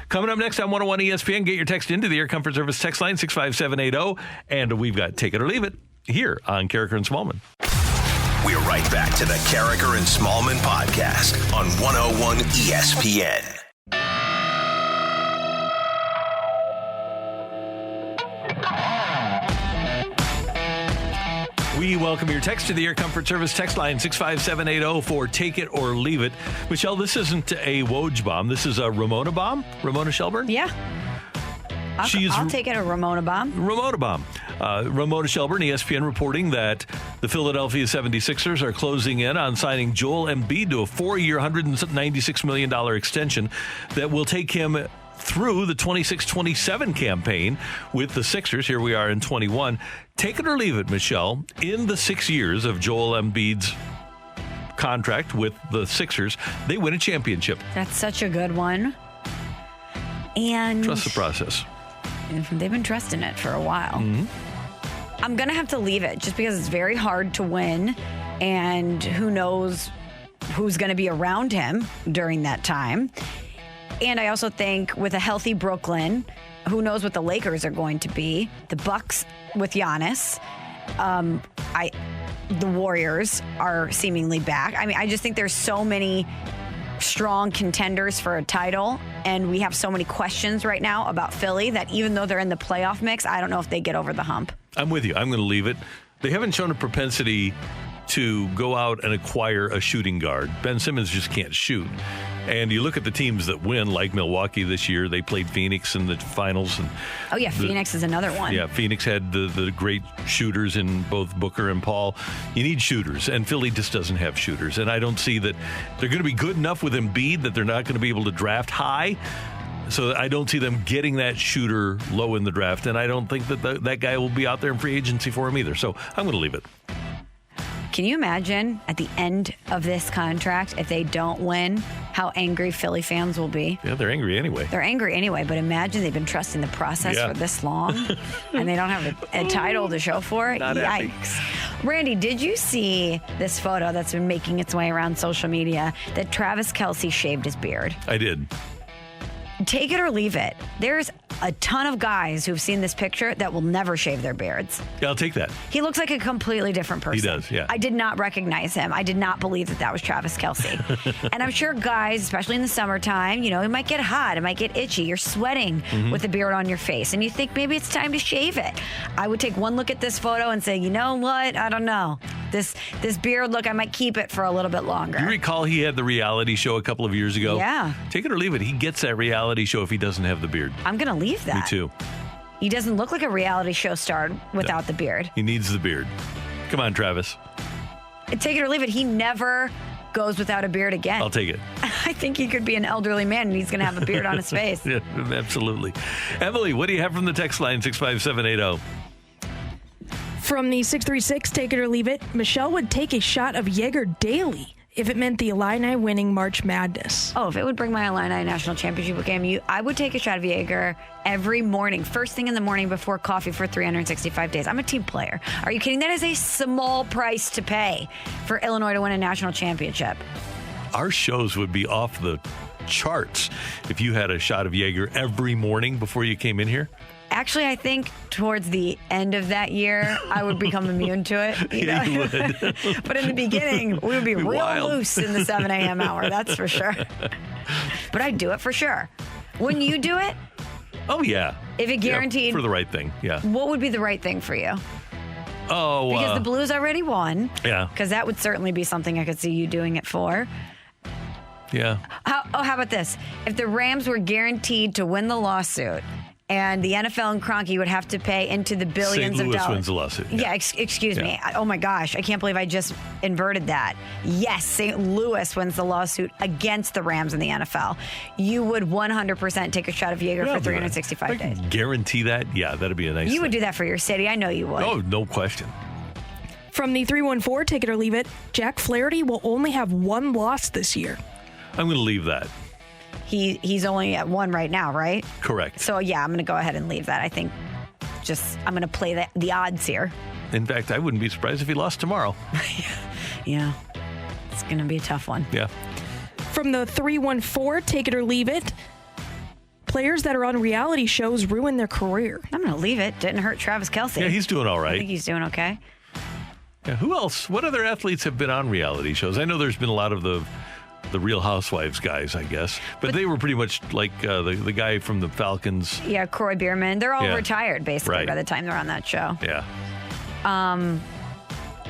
Coming up next on 101 ESPN, get your text into the Air Comfort Service text line 65780. And we've got Take It or Leave It here on Carricker and Smallman. We're right back to the Carricker and Smallman podcast on 101 ESPN. We welcome your text to the Air Comfort Service text line 65780 for Take It or Leave It. Michelle, this isn't a Woj bomb. This is a Ramona bomb. Ramona Shelburne? Yeah. I'll take it, a Ramona bomb. Ramona bomb. Ramona Shelburne, ESPN, reporting that the Philadelphia 76ers are closing in on signing Joel Embiid to a 4-year, $196 million extension that will take him through the 26-27 campaign with the Sixers. Here we are in 21. Take it or leave it, Michelle. In the 6 years of Joel Embiid's contract with the Sixers, they win a championship. That's such a good one. And trust the process. They've been trusting it for a while. I'm going to have to leave it just because it's very hard to win. And who knows who's going to be around him during that time. And I also think with a healthy Brooklyn, who knows what the Lakers are going to be. The Bucks with Giannis. The Warriors are seemingly back. I mean, I just think there's so many strong contenders for a title, and we have so many questions right now about Philly that even though they're in the playoff mix, I don't know if they get over the hump. I'm with you. I'm going to leave it. They haven't shown a propensity to go out and acquire a shooting guard. Ben Simmons just can't shoot. And you look at the teams that win, like Milwaukee this year. They played Phoenix in the finals. And Phoenix is another one. Yeah, Phoenix had the great shooters in both Booker and Paul. You need shooters, and Philly just doesn't have shooters. And I don't see that they're going to be good enough with Embiid that they're not going to be able to draft high. So I don't see them getting that shooter low in the draft. And I don't think that that guy will be out there in free agency for him either. So I'm going to leave it. Can you imagine at the end of this contract, if they don't win, how angry Philly fans will be? Yeah, they're angry anyway. They're angry anyway, but imagine they've been trusting the process for this long, and they don't have a title to show for it. Not Yikes. happy. Randy, did you see this photo that's been making its way around social media that Travis Kelce shaved his beard? I did. Take it or leave it. There's a ton of guys who've seen this picture that will never shave their beards. Yeah, I'll take that. He looks like a completely different person. He does, yeah. I did not recognize him. I did not believe that was Travis Kelce. And I'm sure guys, especially in the summertime, it might get hot. It might get itchy. You're sweating with the beard on your face. And you think maybe it's time to shave it. I would take one look at this photo and say, you know what? I don't know. This beard look, I might keep it for a little bit longer. You recall he had the reality show a couple of years ago? Yeah. Take it or leave it. He gets that reality show if he doesn't have the beard. I'm going to leave that. Me too. He doesn't look like a reality show star without the beard. He needs the beard. Come on, Travis. Take it or leave it. He never goes without a beard again. I'll take it. I think he could be an elderly man and he's going to have a beard on his face. Yeah, absolutely. Emily, what do you have from the text line 65780? From the 636, take it or leave it, Michelle would take a shot of Jaeger daily if it meant the Illini winning March Madness. Oh, if it would bring my Illini national championship game, I would take a shot of Jaeger every morning, first thing in the morning before coffee for 365 days. I'm a team player. Are you kidding? That is a small price to pay for Illinois to win a national championship. Our shows would be off the charts if you had a shot of Jaeger every morning before you came in here. Actually, I think towards the end of that year, I would become immune to it. Yeah, you would. But in the beginning, we would be real wild. loose in the 7 a.m. hour, that's for sure. But I'd do it for sure. Wouldn't you do it? Oh, yeah. If it guaranteed. Yeah, for the right thing, yeah. What would be the right thing for you? Oh, Because the Blues already won. Yeah. Because that would certainly be something I could see you doing it for. Yeah. How about this? If the Rams were guaranteed to win the lawsuit, and the NFL and Kroenke would have to pay into the billions St. of Louis dollars. wins the lawsuit. Yeah, excuse me. Oh my gosh, I can't believe I just inverted that. Yes, St. Louis wins the lawsuit against the Rams in the NFL. You would 100% take a shot of Jaeger for 365 days. Guarantee that? Yeah, that'd be a nice You would thing. do that for your city. I know you would. Oh, no question. From the 314, take it or leave it, Jack Flaherty will only have one loss this year. I'm going to leave that. He's only at one right now, right? Correct. So, yeah, I'm going to go ahead and leave that. I think I'm going to play the odds here. In fact, I wouldn't be surprised if he lost tomorrow. Yeah. It's going to be a tough one. Yeah. From the 314, take it or leave it, players that are on reality shows ruin their career. I'm going to leave it. Didn't hurt Travis Kelce. Yeah, he's doing all I right. think he's doing okay. Yeah, who else? What other athletes have been on reality shows? I know there's been a lot of the Real Housewives guys, I guess. But they were pretty much like the guy from the Falcons. Yeah, Croy Bierman. They're all Yeah. retired, basically, Right. by the time they're on that show. Yeah.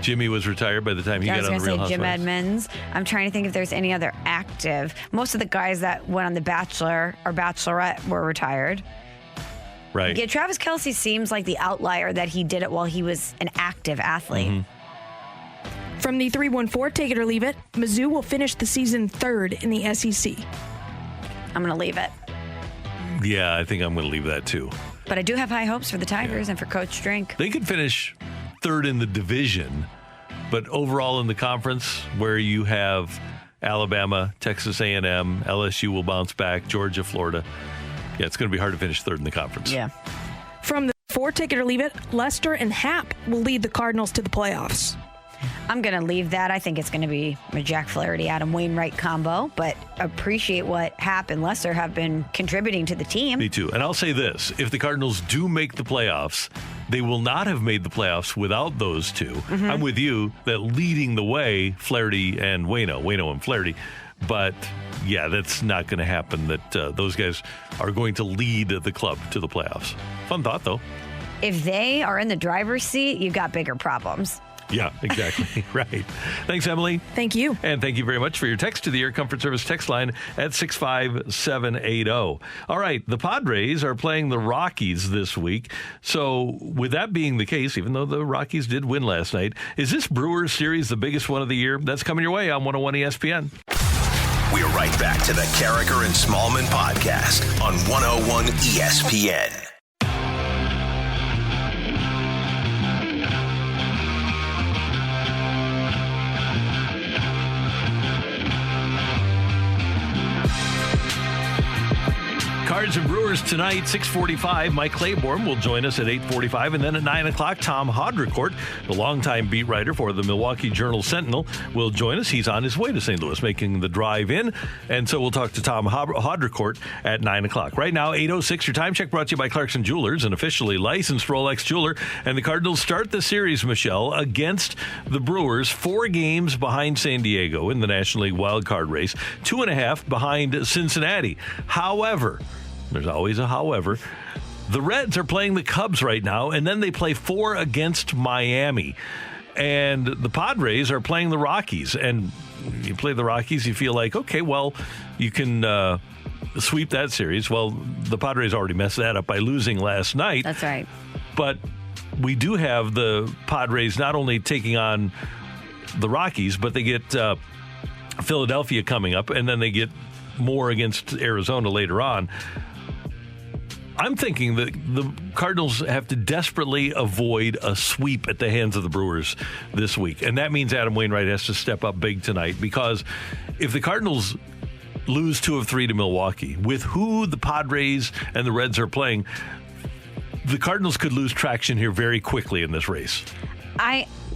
Jimmy was retired by the time he I got was on going the to Real say Housewives. Jim Edmonds. I'm trying to think if there's any other active. Most of the guys that went on The Bachelor or Bachelorette were retired. Right. Yeah, Travis Kelce seems like the outlier that he did it while he was an active athlete. Mm-hmm. From the 314, take it or leave it, Mizzou will finish the season third in the SEC. I'm going to leave it. Yeah, I think I'm going to leave that too. But I do have high hopes for the Tigers and for Coach Drink. They could finish third in the division, but overall in the conference where you have Alabama, Texas A&M, LSU will bounce back, Georgia, Florida. Yeah, it's going to be hard to finish third in the conference. Yeah. From the 4, take it or leave it, Lester and Happ will lead the Cardinals to the playoffs. I'm going to leave that. I think it's going to be a Jack Flaherty, Adam Wainwright combo, but appreciate what Happ and Lester have been contributing to the team. Me too. And I'll say this, if the Cardinals do make the playoffs, they will not have made the playoffs without those two. Mm-hmm. I'm with you that leading the way, Flaherty and Waino and Flaherty. But, yeah, that's not going to happen, that those guys are going to lead the club to the playoffs. Fun thought, though. If they are in the driver's seat, you've got bigger problems. Yeah, exactly. Right. Thanks, Emily. Thank you. And thank you very much for your text to the Air Comfort Service text line at 65780. All right, the Padres are playing the Rockies this week. So with that being the case, even though the Rockies did win last night, is this Brewers series the biggest one of the year? That's coming your way on 101 ESPN. We're right back to the Carragher and Smallman podcast on 101 ESPN. Cards and Brewers tonight, 6:45. Mike Claiborne will join us at 8:45. And then at 9 o'clock, Tom Haudricourt, the longtime beat writer for the Milwaukee Journal-Sentinel, will join us. He's on his way to St. Louis, making the drive in. And so we'll talk to Tom Haudricourt at 9 o'clock. Right now, 8:06. Your time check brought to you by Clarkson Jewelers, an officially licensed Rolex jeweler. And the Cardinals start the series, Michelle, against the Brewers, 4 games behind San Diego in the National League wild card race, 2.5 behind Cincinnati. However, there's always a however, the Reds are playing the Cubs right now, and then they play 4 against Miami. And the Padres are playing the Rockies. And you play the Rockies, you feel like, okay, well, you can sweep that series. Well, the Padres already messed that up by losing last night. That's right. But we do have the Padres not only taking on the Rockies, but they get Philadelphia coming up, and then they get more against Arizona later on. I'm thinking that the Cardinals have to desperately avoid a sweep at the hands of the Brewers this week. And that means Adam Wainwright has to step up big tonight, because if the Cardinals lose 2 of 3 to Milwaukee, with who the Padres and the Reds are playing, the Cardinals could lose traction here very quickly in this race.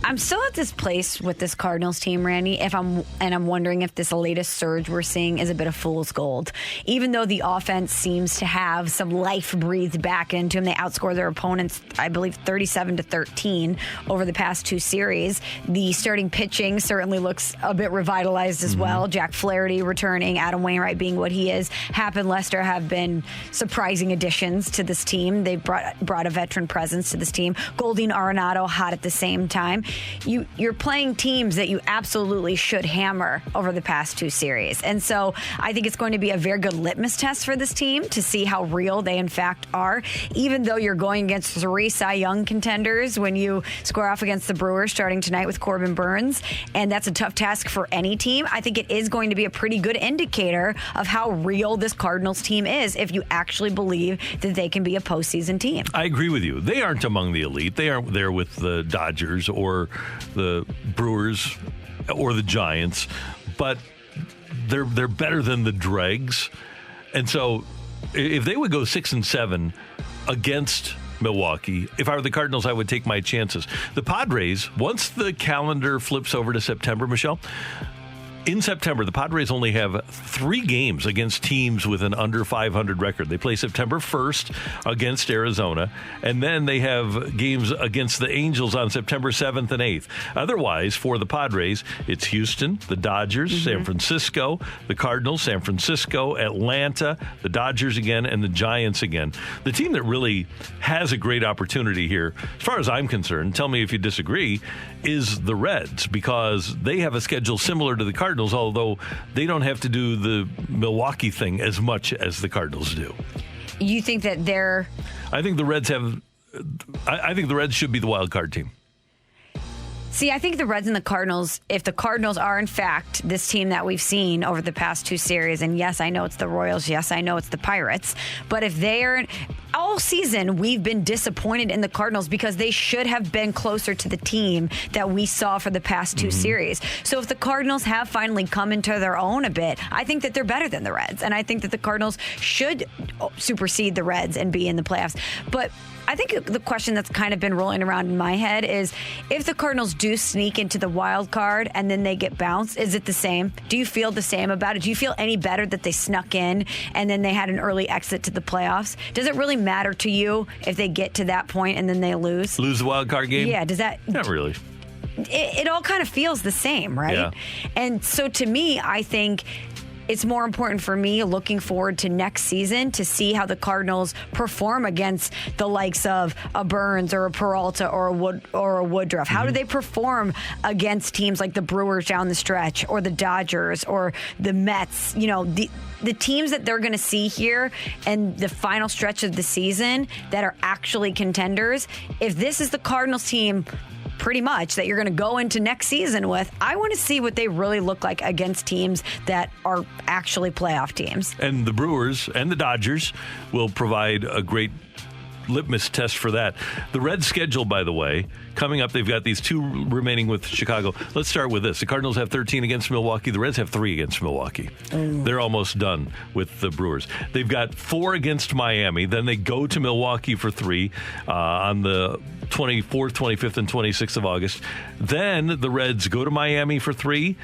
I'm still at this place with this Cardinals team, Randy, I'm wondering if this latest surge we're seeing is a bit of fool's gold. Even though the offense seems to have some life breathed back into them, they outscore their opponents, I believe, 37-13 over the past 2 series. The starting pitching certainly looks a bit revitalized as well. Jack Flaherty returning, Adam Wainwright being what he is. Happ and Lester have been surprising additions to this team. They brought a veteran presence to this team. Golding Arenado hot at the same time. You're playing teams that you absolutely should hammer over the past 2 series. And so I think it's going to be a very good litmus test for this team to see how real they in fact are. Even though you're going against 3 Cy Young contenders when you square off against the Brewers starting tonight with Corbin Burns, and that's a tough task for any team, I think it is going to be a pretty good indicator of how real this Cardinals team is if you actually believe that they can be a postseason team. I agree with you. They aren't among the elite. They aren't there with the Dodgers or the Brewers or the Giants, but they're better than the dregs. And so if they would go 6-7 against Milwaukee, if I were the Cardinals, I would take my chances. The Padres, once the calendar flips over to September, Michelle, in September, the Padres only have 3 games against teams with an under 500 record. They play September 1st against Arizona, and then they have games against the Angels on September 7th and 8th. Otherwise, for the Padres, it's Houston, the Dodgers, San Francisco, the Cardinals, San Francisco, Atlanta, the Dodgers again, and the Giants again. The team that really has a great opportunity here, as far as I'm concerned, tell me if you disagree, is the Reds, because they have a schedule similar to the Cardinals, although they don't have to do the Milwaukee thing as much as the Cardinals do. You think that they're... I think the Reds have... I think the Reds should be the wild card team. See, I think the Reds and the Cardinals, if the Cardinals are in fact this team that we've seen over the past 2 series, and yes, I know it's the Royals, yes, I know it's the Pirates, but if they are... All season, we've been disappointed in the Cardinals because they should have been closer to the team that we saw for the past 2 series. So if the Cardinals have finally come into their own a bit, I think that they're better than the Reds. And I think that the Cardinals should supersede the Reds and be in the playoffs. But I think the question that's kind of been rolling around in my head is, if the Cardinals do sneak into the wild card and then they get bounced, is it the same? Do you feel the same about it? Do you feel any better that they snuck in and then they had an early exit to the playoffs? Does it really matter to you if they get to that point and then they lose the wild card game? Yeah. Does that... Not really. It all kind of feels the same, right? Yeah. And so to me, I think it's more important for me looking forward to next season to see how the Cardinals perform against the likes of a Burns or a Peralta or a Woodruff. How do they perform against teams like the Brewers down the stretch, or the Dodgers, or the Mets? You know, the teams that they're going to see here and the final stretch of the season that are actually contenders. If this is the Cardinals team pretty much that you're going to go into next season with, I want to see what they really look like against teams that are actually playoff teams. And the Brewers and the Dodgers will provide a great litmus test for that. The Reds' schedule, by the way, coming up, they've got these 2 remaining with Chicago. Let's start with this. The Cardinals have 13 against Milwaukee. The Reds have 3 against Milwaukee. They're almost done with the Brewers. They've got 4 against Miami. Then they go to Milwaukee for 3 on the 24th, 25th, and 26th of August. Then the Reds go to Miami for 3.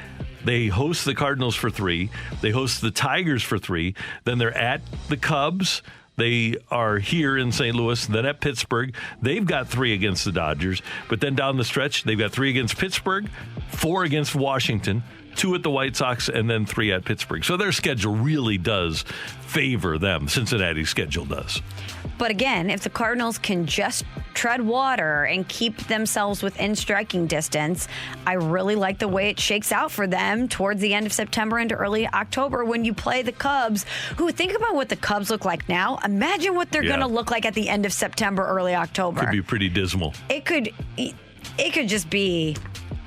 They host the Cardinals for 3. They host the Tigers for 3. Then they're at the Cubs. They are here in St. Louis, then at Pittsburgh. They've got 3 against the Dodgers. But then down the stretch, they've got 3 against Pittsburgh, 4 against Washington, 2 at the White Sox, and then 3 at Pittsburgh. So their schedule really does favor them. Cincinnati's schedule does. But again, if the Cardinals can just tread water and keep themselves within striking distance, I really like the way it shakes out for them towards the end of September into early October when you play the Cubs, who, think about what the Cubs look like now. Imagine what they're going to look like at the end of September, early October. Could be pretty dismal. It could just be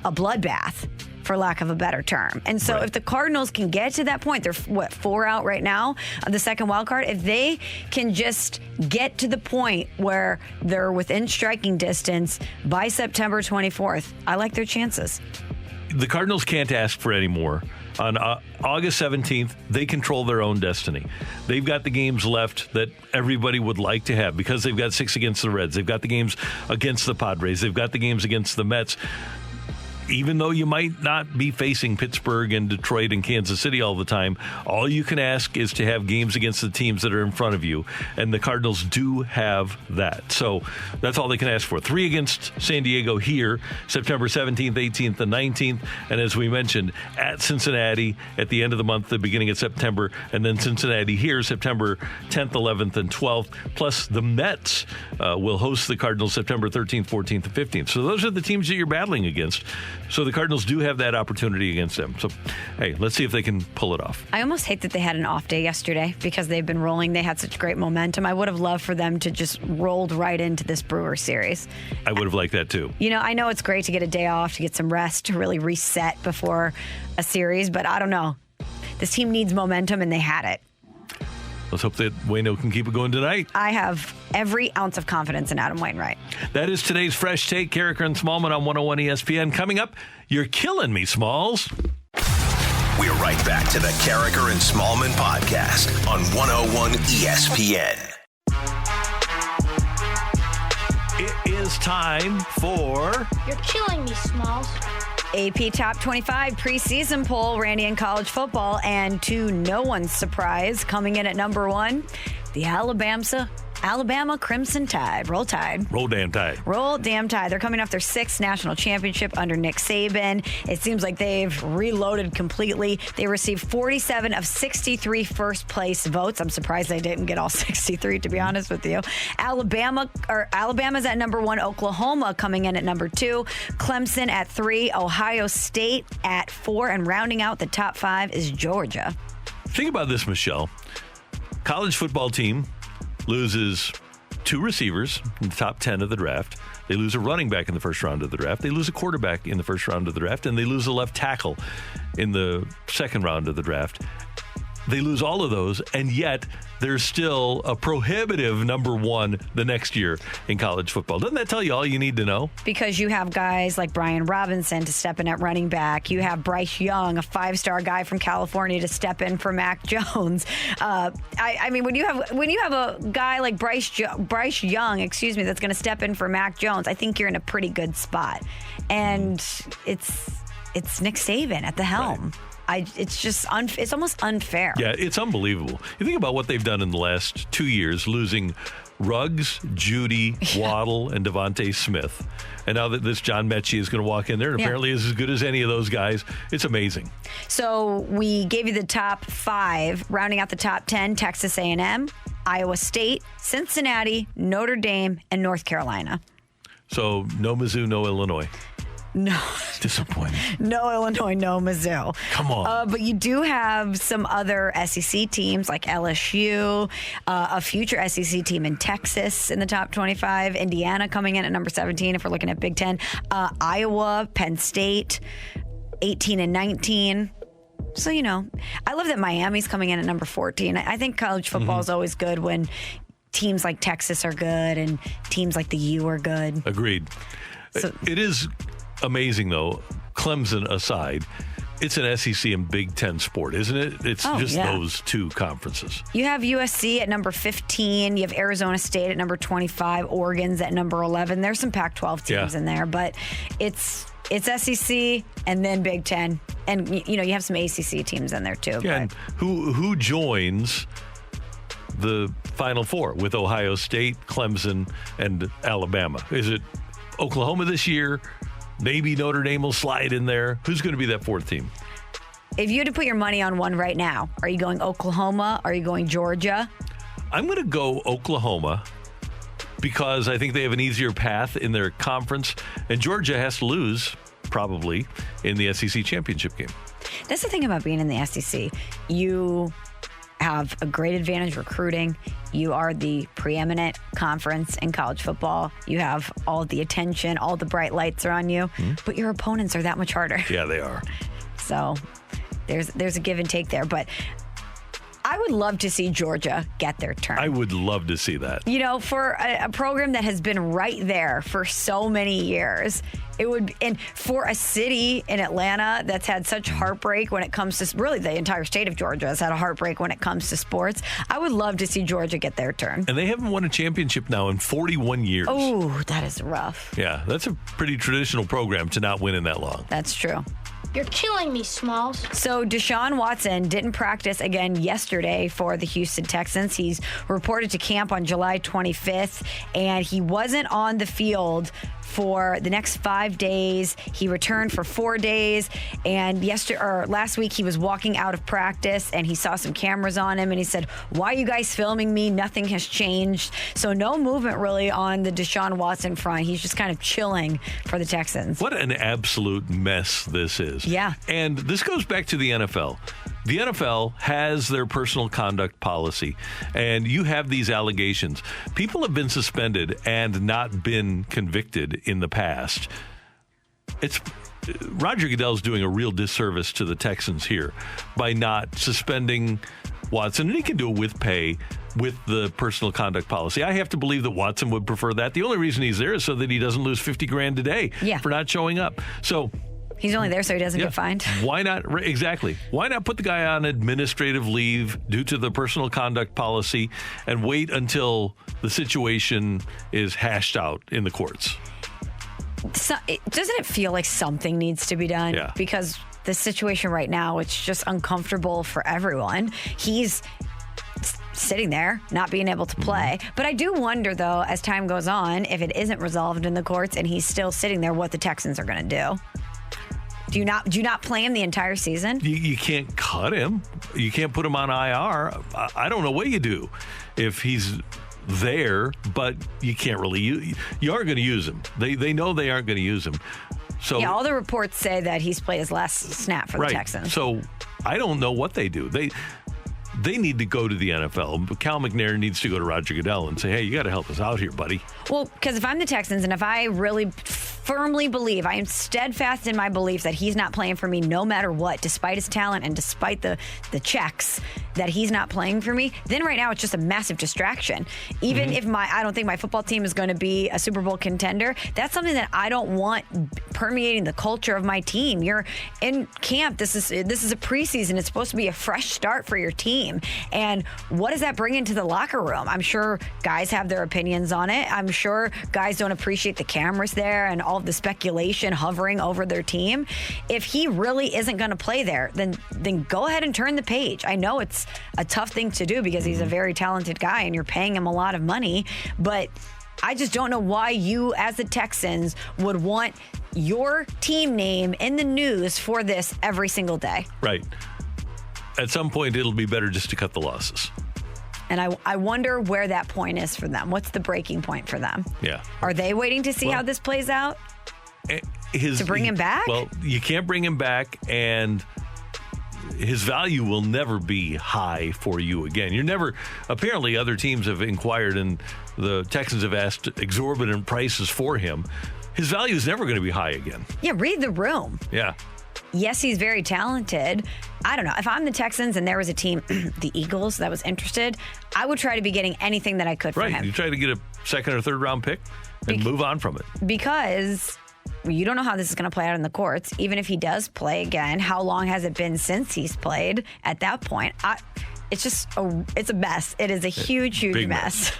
a bloodbath, for lack of a better term. And so if the Cardinals can get to that point, they're 4 out right now of the second wild card. If they can just get to the point where they're within striking distance by September 24th, I like their chances. The Cardinals can't ask for any more. On August 17th, they control their own destiny. They've got the games left that everybody would like to have because they've got 6 against the Reds. They've got the games against the Padres. They've got the games against the Mets. Even though you might not be facing Pittsburgh and Detroit and Kansas City all the time, all you can ask is to have games against the teams that are in front of you. And the Cardinals do have that. So that's all they can ask for. 3 against San Diego here, September 17th, 18th, and 19th. And as we mentioned, at Cincinnati at the end of the month, the beginning of September. And then Cincinnati here, September 10th, 11th, and 12th. Plus the Mets will host the Cardinals September 13th, 14th, and 15th. So those are the teams that you're battling against. So the Cardinals do have that opportunity against them. So, hey, let's see if they can pull it off. I almost hate that they had an off day yesterday because they've been rolling. They had such great momentum. I would have loved for them to just rolled right into this Brewers series. I would have liked that too. You know, I know it's great to get a day off, to get some rest, to really reset before a series, but I don't know. This team needs momentum, and they had it. Let's hope that Waino can keep it going tonight. I have every ounce of confidence in Adam Wainwright. That is today's Fresh Take. Carricker and Smallman on 101 ESPN. Coming up, you're killing me, Smalls. We're right back to the Carricker and Smallman podcast on 101 ESPN. It is time for... You're killing me, Smalls. AP Top 25 preseason poll, Randy, in college football. And to no one's surprise, coming in at number 1, the Alabama Crimson Tide. Roll Tide. Roll damn Tide. Roll damn Tide. They're coming off their 6th national championship under Nick Saban. It seems like they've reloaded completely. They received 47 of 63 first-place votes. I'm surprised they didn't get all 63, to be honest with you. Alabama's at number 1. Oklahoma coming in at number 2. Clemson at 3. Ohio State at 4. And rounding out the top 5 is Georgia. Think about this, Michelle. College football team loses 2 receivers in the top 10 of the draft. They lose a running back in the first round of the draft. They lose a quarterback in the first round of the draft. And they lose a left tackle in the second round of the draft. They lose all of those, and yet they're still a prohibitive number 1 the next year in college football. Doesn't that tell you all you need to know? Because you have guys like Brian Robinson to step in at running back. You have Bryce Young, a 5-star guy from California, to step in for Mac Jones. I mean, when you have a guy like Bryce Young, that's going to step in for Mac Jones, I think you're in a pretty good spot. And it's Nick Saban at the helm. Right. It's almost unfair. Yeah, it's unbelievable. You think about what they've done in the last 2 years, losing Ruggs, Judy, Waddle, and Devontae Smith. And now that this John Mechie is going to walk in there and apparently is as good as any of those guys, it's amazing. So we gave you the top 5, rounding out the top 10, Texas A&M, Iowa State, Cincinnati, Notre Dame, and North Carolina. So no Mizzou, no Illinois. No. Disappointing. No Illinois, no Mizzou. Come on. But you do have some other SEC teams like LSU, a future SEC team in Texas in the top 25, Indiana coming in at number 17 if we're looking at Big Ten, Iowa, Penn State, 18 and 19. So, I love that Miami's coming in at number 14. I think college football is always good when teams like Texas are good and teams like the U are good. Agreed. So, it is amazing, though, Clemson aside, it's an SEC and Big Ten sport, isn't it? It's those two conferences. You have USC at number 15. You have Arizona State at number 25. Oregon's at number 11. There's some Pac-12 teams in there, but it's SEC and then Big Ten. And, you have some ACC teams in there, too. Yeah, and who joins the Final Four with Ohio State, Clemson, and Alabama? Is it Oklahoma this year? Maybe Notre Dame will slide in there. Who's going to be that fourth team? If you had to put your money on one right now, are you going Oklahoma? Are you going Georgia? I'm going to go Oklahoma because I think they have an easier path in their conference, and Georgia has to lose probably in the SEC championship game. That's the thing about being in the SEC. You have a great advantage recruiting. You are the preeminent conference in college football. You have all the attention, all the bright lights are on you, but your opponents are that much harder. Yeah, they are. So there's a give and take there, but I would love to see Georgia get their turn. I would love to see that. For a program that has been right there for so many years, it would, and for a city in Atlanta that's had such heartbreak when it comes to, really the entire state of Georgia has had a heartbreak when it comes to sports. I would love to see Georgia get their turn. And they haven't won a championship now in 41 years. Oh, that is rough. Yeah, that's a pretty traditional program to not win in that long. That's true. You're killing me, Smalls. So Deshaun Watson didn't practice again yesterday for the Houston Texans. He's reported to camp on July 25th, and he wasn't on the field for the next 5 days. He returned for 4 days, and last week he was walking out of practice and he saw some cameras on him and he said, "Why are you guys filming me? Nothing has changed." So no movement really on the Deshaun Watson front. He's just kind of chilling for the Texans. What an absolute mess this is. Yeah. And this goes back to the NFL. The NFL has their personal conduct policy, and you have these allegations. People have been suspended and not been convicted in the past. Roger Goodell's doing a real disservice to the Texans here by not suspending Watson, and he can do it with pay with the personal conduct policy. I have to believe that Watson would prefer that. The only reason he's there is so that he doesn't lose $50,000 a day for not showing up. So he's only there so he doesn't get fined. Why not? Exactly. Why not put the guy on administrative leave due to the personal conduct policy and wait until the situation is hashed out in the courts? Doesn't it feel like something needs to be done? Yeah. Because the situation right now, it's just uncomfortable for everyone. He's sitting there, not being able to play. But I do wonder, though, as time goes on, if it isn't resolved in the courts and he's still sitting there, what the Texans are going to do. Do you not play him the entire season? You can't cut him. You can't put him on IR. I don't know what you do if he's there, but you can't really you aren't going to use him. They know they aren't going to use him. So all the reports say that he's played his last snap for the Texans. So I don't know what they do. They need to go to the NFL. Cal McNair needs to go to Roger Goodell and say, "Hey, you got to help us out here, buddy." Well, because if I'm the Texans and if I really firmly believe, I am steadfast in my belief that he's not playing for me no matter what, despite his talent and despite the checks, that he's not playing for me, then right now it's just a massive distraction. Even if I don't think my football team is going to be a Super Bowl contender, that's something that I don't want permeating the culture of my team. You're in camp. This is a preseason. It's supposed to be a fresh start for your team. And what does that bring into the locker room? I'm sure guys have their opinions on it. I'm sure guys don't appreciate the cameras there and all of the speculation hovering over their team. If he really isn't going to play there, then go ahead and turn the page. I know it's a tough thing to do because he's a very talented guy and you're paying him a lot of money, but I just don't know why you, as the Texans, would want your team name in the news for this every single day. Right. At some point, it'll be better just to cut the losses. And I wonder where that point is for them. What's the breaking point for them? Yeah. Are they waiting to see how this plays out? To bring him back? Well, you can't bring him back, and his value will never be high for you again. You're never, apparently other teams have inquired and the Texans have asked exorbitant prices for him. His value is never going to be high again. Yeah, read the room. Yeah. yes, he's very talented. I don't know. If I'm the Texans and there was a team, the Eagles, that was interested, I would try to be getting anything that I could from him. You try to get a second or third round pick and move on from it. Because you don't know how this is going to play out in the courts. Even if he does play again, how long has it been since he's played at that point? It's a mess. It is a huge mess.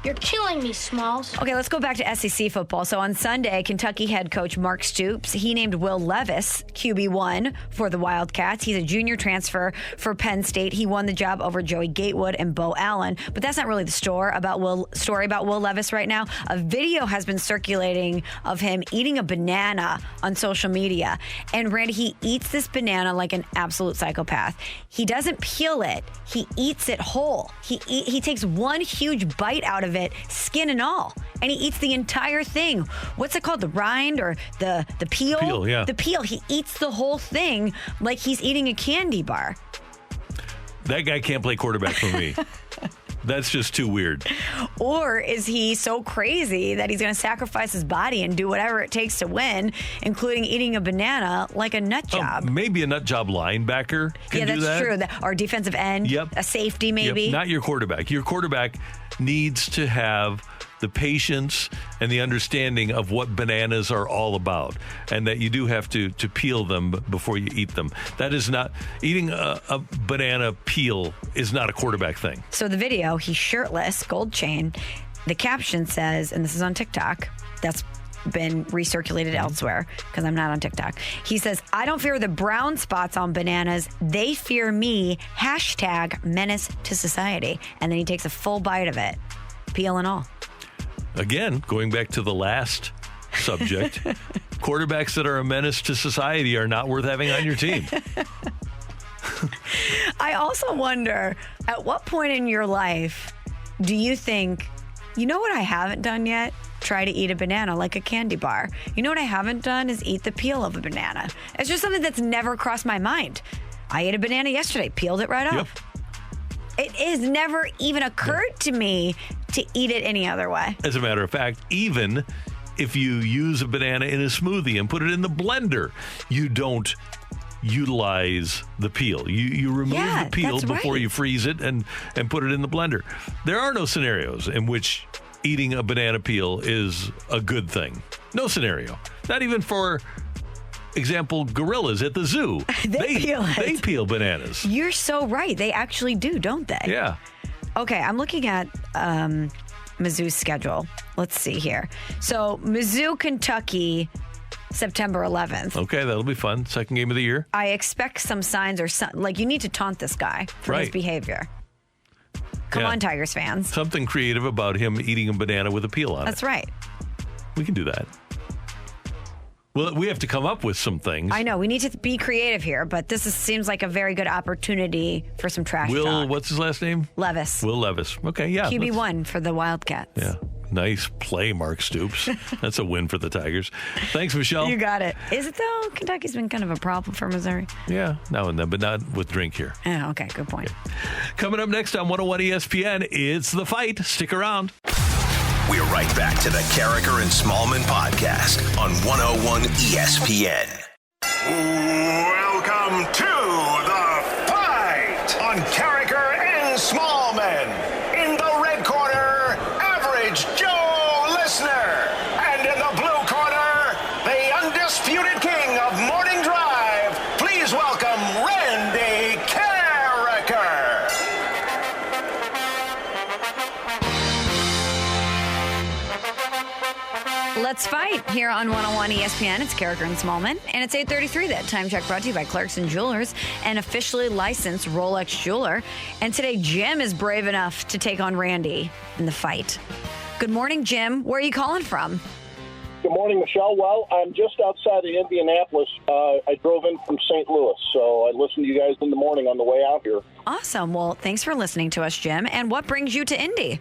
You're killing me, Smalls. Okay, let's go back to SEC football. So on Sunday, Kentucky head coach Mark Stoops, he named Will Levis QB1 for the Wildcats. He's a junior transfer for Penn State. He won the job over Joey Gatewood and Bo Allen. But that's not really the story about Will Levis right now. A video has been circulating of him eating a banana on social media. And Randy, he eats this banana like an absolute psychopath. He doesn't peel it. He eats it whole. He takes one huge bite out of it, skin and all, and he eats the entire thing. What's it called? The rind or the peel? Peel, yeah. The peel. He eats the whole thing like he's eating a candy bar. That guy can't play quarterback for me. That's just too weird. Or is he so crazy that he's going to sacrifice his body and do whatever it takes to win, including eating a banana like a nut job? Maybe a nut job linebacker can do that. Yeah, that's true. Or defensive end. Yep. A safety, maybe. Yep. Not your quarterback. Your quarterback needs to have the patience and the understanding of what bananas are all about, and that you do have to peel them before you eat them. That is not, eating a banana peel is not a quarterback thing. So the video, he's shirtless, gold chain. The caption says, and this is on TikTok, that's been recirculated elsewhere because I'm not on TikTok. He says, I don't fear the brown spots on bananas. They fear me. #menace to society. And then he takes a full bite of it, peel and all. Again, going back to the last subject, quarterbacks that are a menace to society are not worth having on your team. I also wonder, at what point in your life do you think, you know what I haven't done yet? Try to eat a banana like a candy bar. You know what I haven't done is eat the peel of a banana. It's just something that's never crossed my mind. I ate a banana yesterday, peeled it right off. It has never even occurred to me to eat it any other way. As a matter of fact, even if you use a banana in a smoothie and put it in the blender, you don't utilize the peel. You remove the peel before you freeze it and put it in the blender. There are no scenarios in which eating a banana peel is a good thing. No scenario. Not even for example, gorillas at the zoo. They peel bananas. You're so right. They actually do, don't they? Yeah. Okay, I'm looking at Mizzou's schedule. Let's see here. So Mizzou, Kentucky, September 11th. Okay, that'll be fun. Second game of the year. I expect some signs or like you need to taunt this guy for his behavior. Come on, Tigers fans. Something creative about him eating a banana with a peel on it. That's right. We can do that. Well, we have to come up with some things. I know. We need to be creative here, but seems like a very good opportunity for some trash talk. What's his last name? Levis. Will Levis. Okay, yeah. QB1 for the Wildcats. Yeah. Nice play, Mark Stoops. That's a win for the Tigers. Thanks, Michelle. You got it. Is it, though? Kentucky's been kind of a problem for Missouri. Yeah, now and then, but not with drink here. Oh, okay. Good point. Okay. Coming up next on 101 ESPN, it's The Fight. Stick around. We're right back to the Carragher and Smallman podcast on 101 ESPN. Welcome to The Fight on Carragher and Smallman. In the red corner, Average Joe Listener. And in the blue corner, the undisputed king of morning drive. Please welcome Randy Carragher. Let's fight here on 101 ESPN. It's Carragher and Smallman, and it's 8:33. That time check brought to you by Clarkson Jewelers, an officially licensed Rolex jeweler. And today, Jim is brave enough to take on Randy in the fight. Good morning, Jim. Where are you calling from? Good morning, Michelle. Well, I'm just outside of Indianapolis. I drove in from St. Louis, so I listened to you guys in the morning on the way out here. Awesome. Well, thanks for listening to us, Jim. And what brings you to Indy?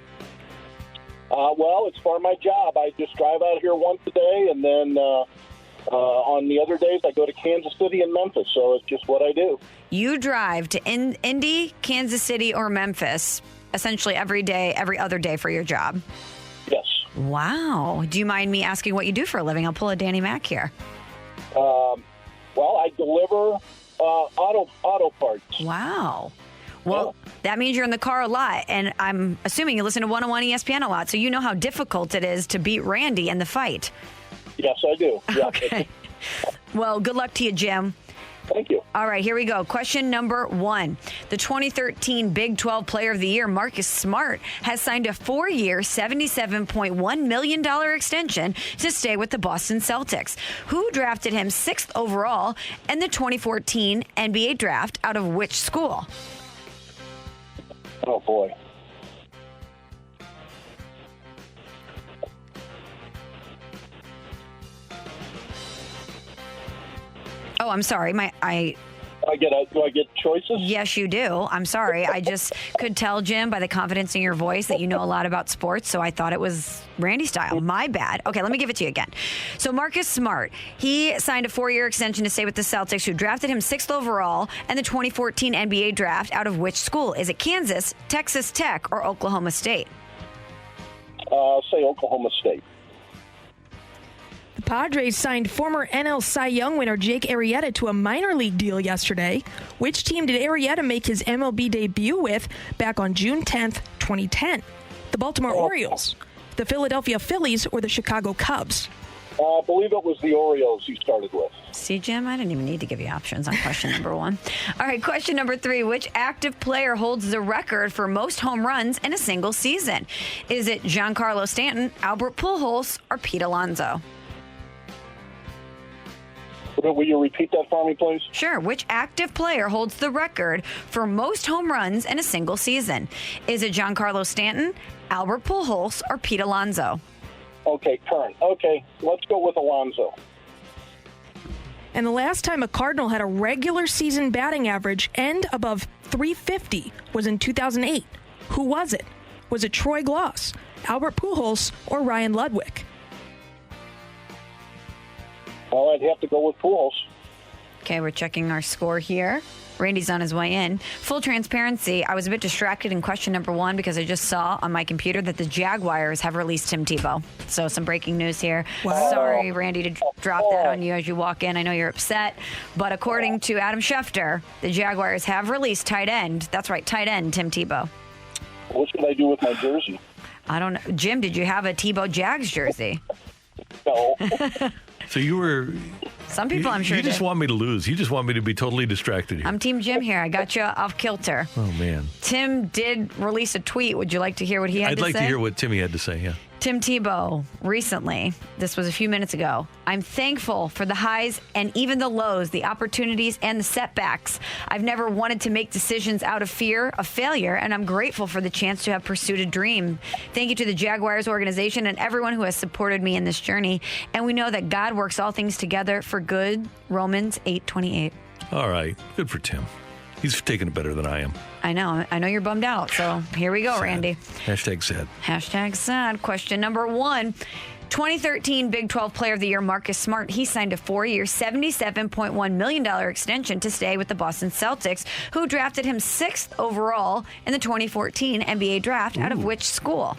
Well, it's part of my job. I just drive out here once a day, and then on the other days I go to Kansas City and Memphis, so it's just what I do. You drive to Indy, Kansas City, or Memphis essentially every day, every other day for your job? Yes. Wow. Do you mind me asking what you do for a living? I'll pull a Danny Mac here. Well, I deliver auto parts. Wow. Well, that means you're in the car a lot, and I'm assuming you listen to 101 ESPN a lot, so you know how difficult it is to beat Randy in the fight. Yes, I do. Yeah. Okay. Well, good luck to you, Jim. Thank you. All right, here we go. Question number 1. The 2013 Big 12 Player of the Year, Marcus Smart, has signed a 4-year, $77.1 million extension to stay with the Boston Celtics. Who drafted him 6th overall in the 2014 NBA draft, out of which school? Oh, boy. Oh, I'm sorry. Do I get choices? Yes, you do. I'm sorry. I just could tell, Jim, by the confidence in your voice that you know a lot about sports, so I thought it was Randy style. My bad. Okay, let me give it to you again. So Marcus Smart, he signed a 4-year extension to stay with the Celtics, who drafted him 6th overall in the 2014 NBA draft, out of which school? Is it Kansas, Texas Tech, or Oklahoma State? Say Oklahoma State. The Padres signed former NL Cy Young winner Jake Arrieta to a minor league deal yesterday. Which team did Arrieta make his MLB debut with back on June 10th, 2010? The Baltimore Orioles, the Philadelphia Phillies, or the Chicago Cubs? I believe it was the Orioles he started with. See, Jim, I didn't even need to give you options on question number 1. All right, question number 3. Which active player holds the record for most home runs in a single season? Is it Giancarlo Stanton, Albert Pujols, or Pete Alonso? Will you repeat that for me, please? Sure. Which active player holds the record for most home runs in a single season? Is it Giancarlo Stanton, Albert Pujols, or Pete Alonso? Okay, turn. Okay, let's go with Alonso. And the last time a Cardinal had a regular season batting average end above 350 was in 2008. Who was it? Was it Troy Glaus, Albert Pujols, or Ryan Ludwig? Well, I'd have to go with Pujols. Okay, we're checking our score here. Randy's on his way in. Full transparency, I was a bit distracted in question number 1 because I just saw on my computer that the Jaguars have released Tim Tebow. So some breaking news here. Wow. Sorry, Randy, to drop that on you as you walk in. I know you're upset. But according to Adam Schefter, the Jaguars have released tight end. That's right, tight end Tim Tebow. What should I do with my jersey? I don't know. Jim, did you have a Tebow Jags jersey? No. So you were... Some people, I'm sure, You just did. want me to lose. You just want me to be totally distracted here. I'm Team Jim here. I got you off kilter. Oh, man. Tim did release a tweet. Would you like to hear what he had to say? I'd like to hear what Timmy had to say, yeah. Tim Tebow recently, this was a few minutes ago, I'm thankful for the highs and even the lows, the opportunities and the setbacks. I've never wanted to make decisions out of fear of failure, and I'm grateful for the chance to have pursued a dream. Thank you to the Jaguars organization and everyone who has supported me in this journey. And we know that God works all things together for good. Romans 8:28. All right. Good for Tim. He's taking it better than I am. I know you're bummed out. So here we go, Sad. Randy. Hashtag sad. Hashtag sad. Question number 1. 2013 Big 12 Player of the Year, Marcus Smart, he signed a 4-year, $77.1 million extension to stay with the Boston Celtics, who drafted him 6th overall in the 2014 NBA draft, out of which school?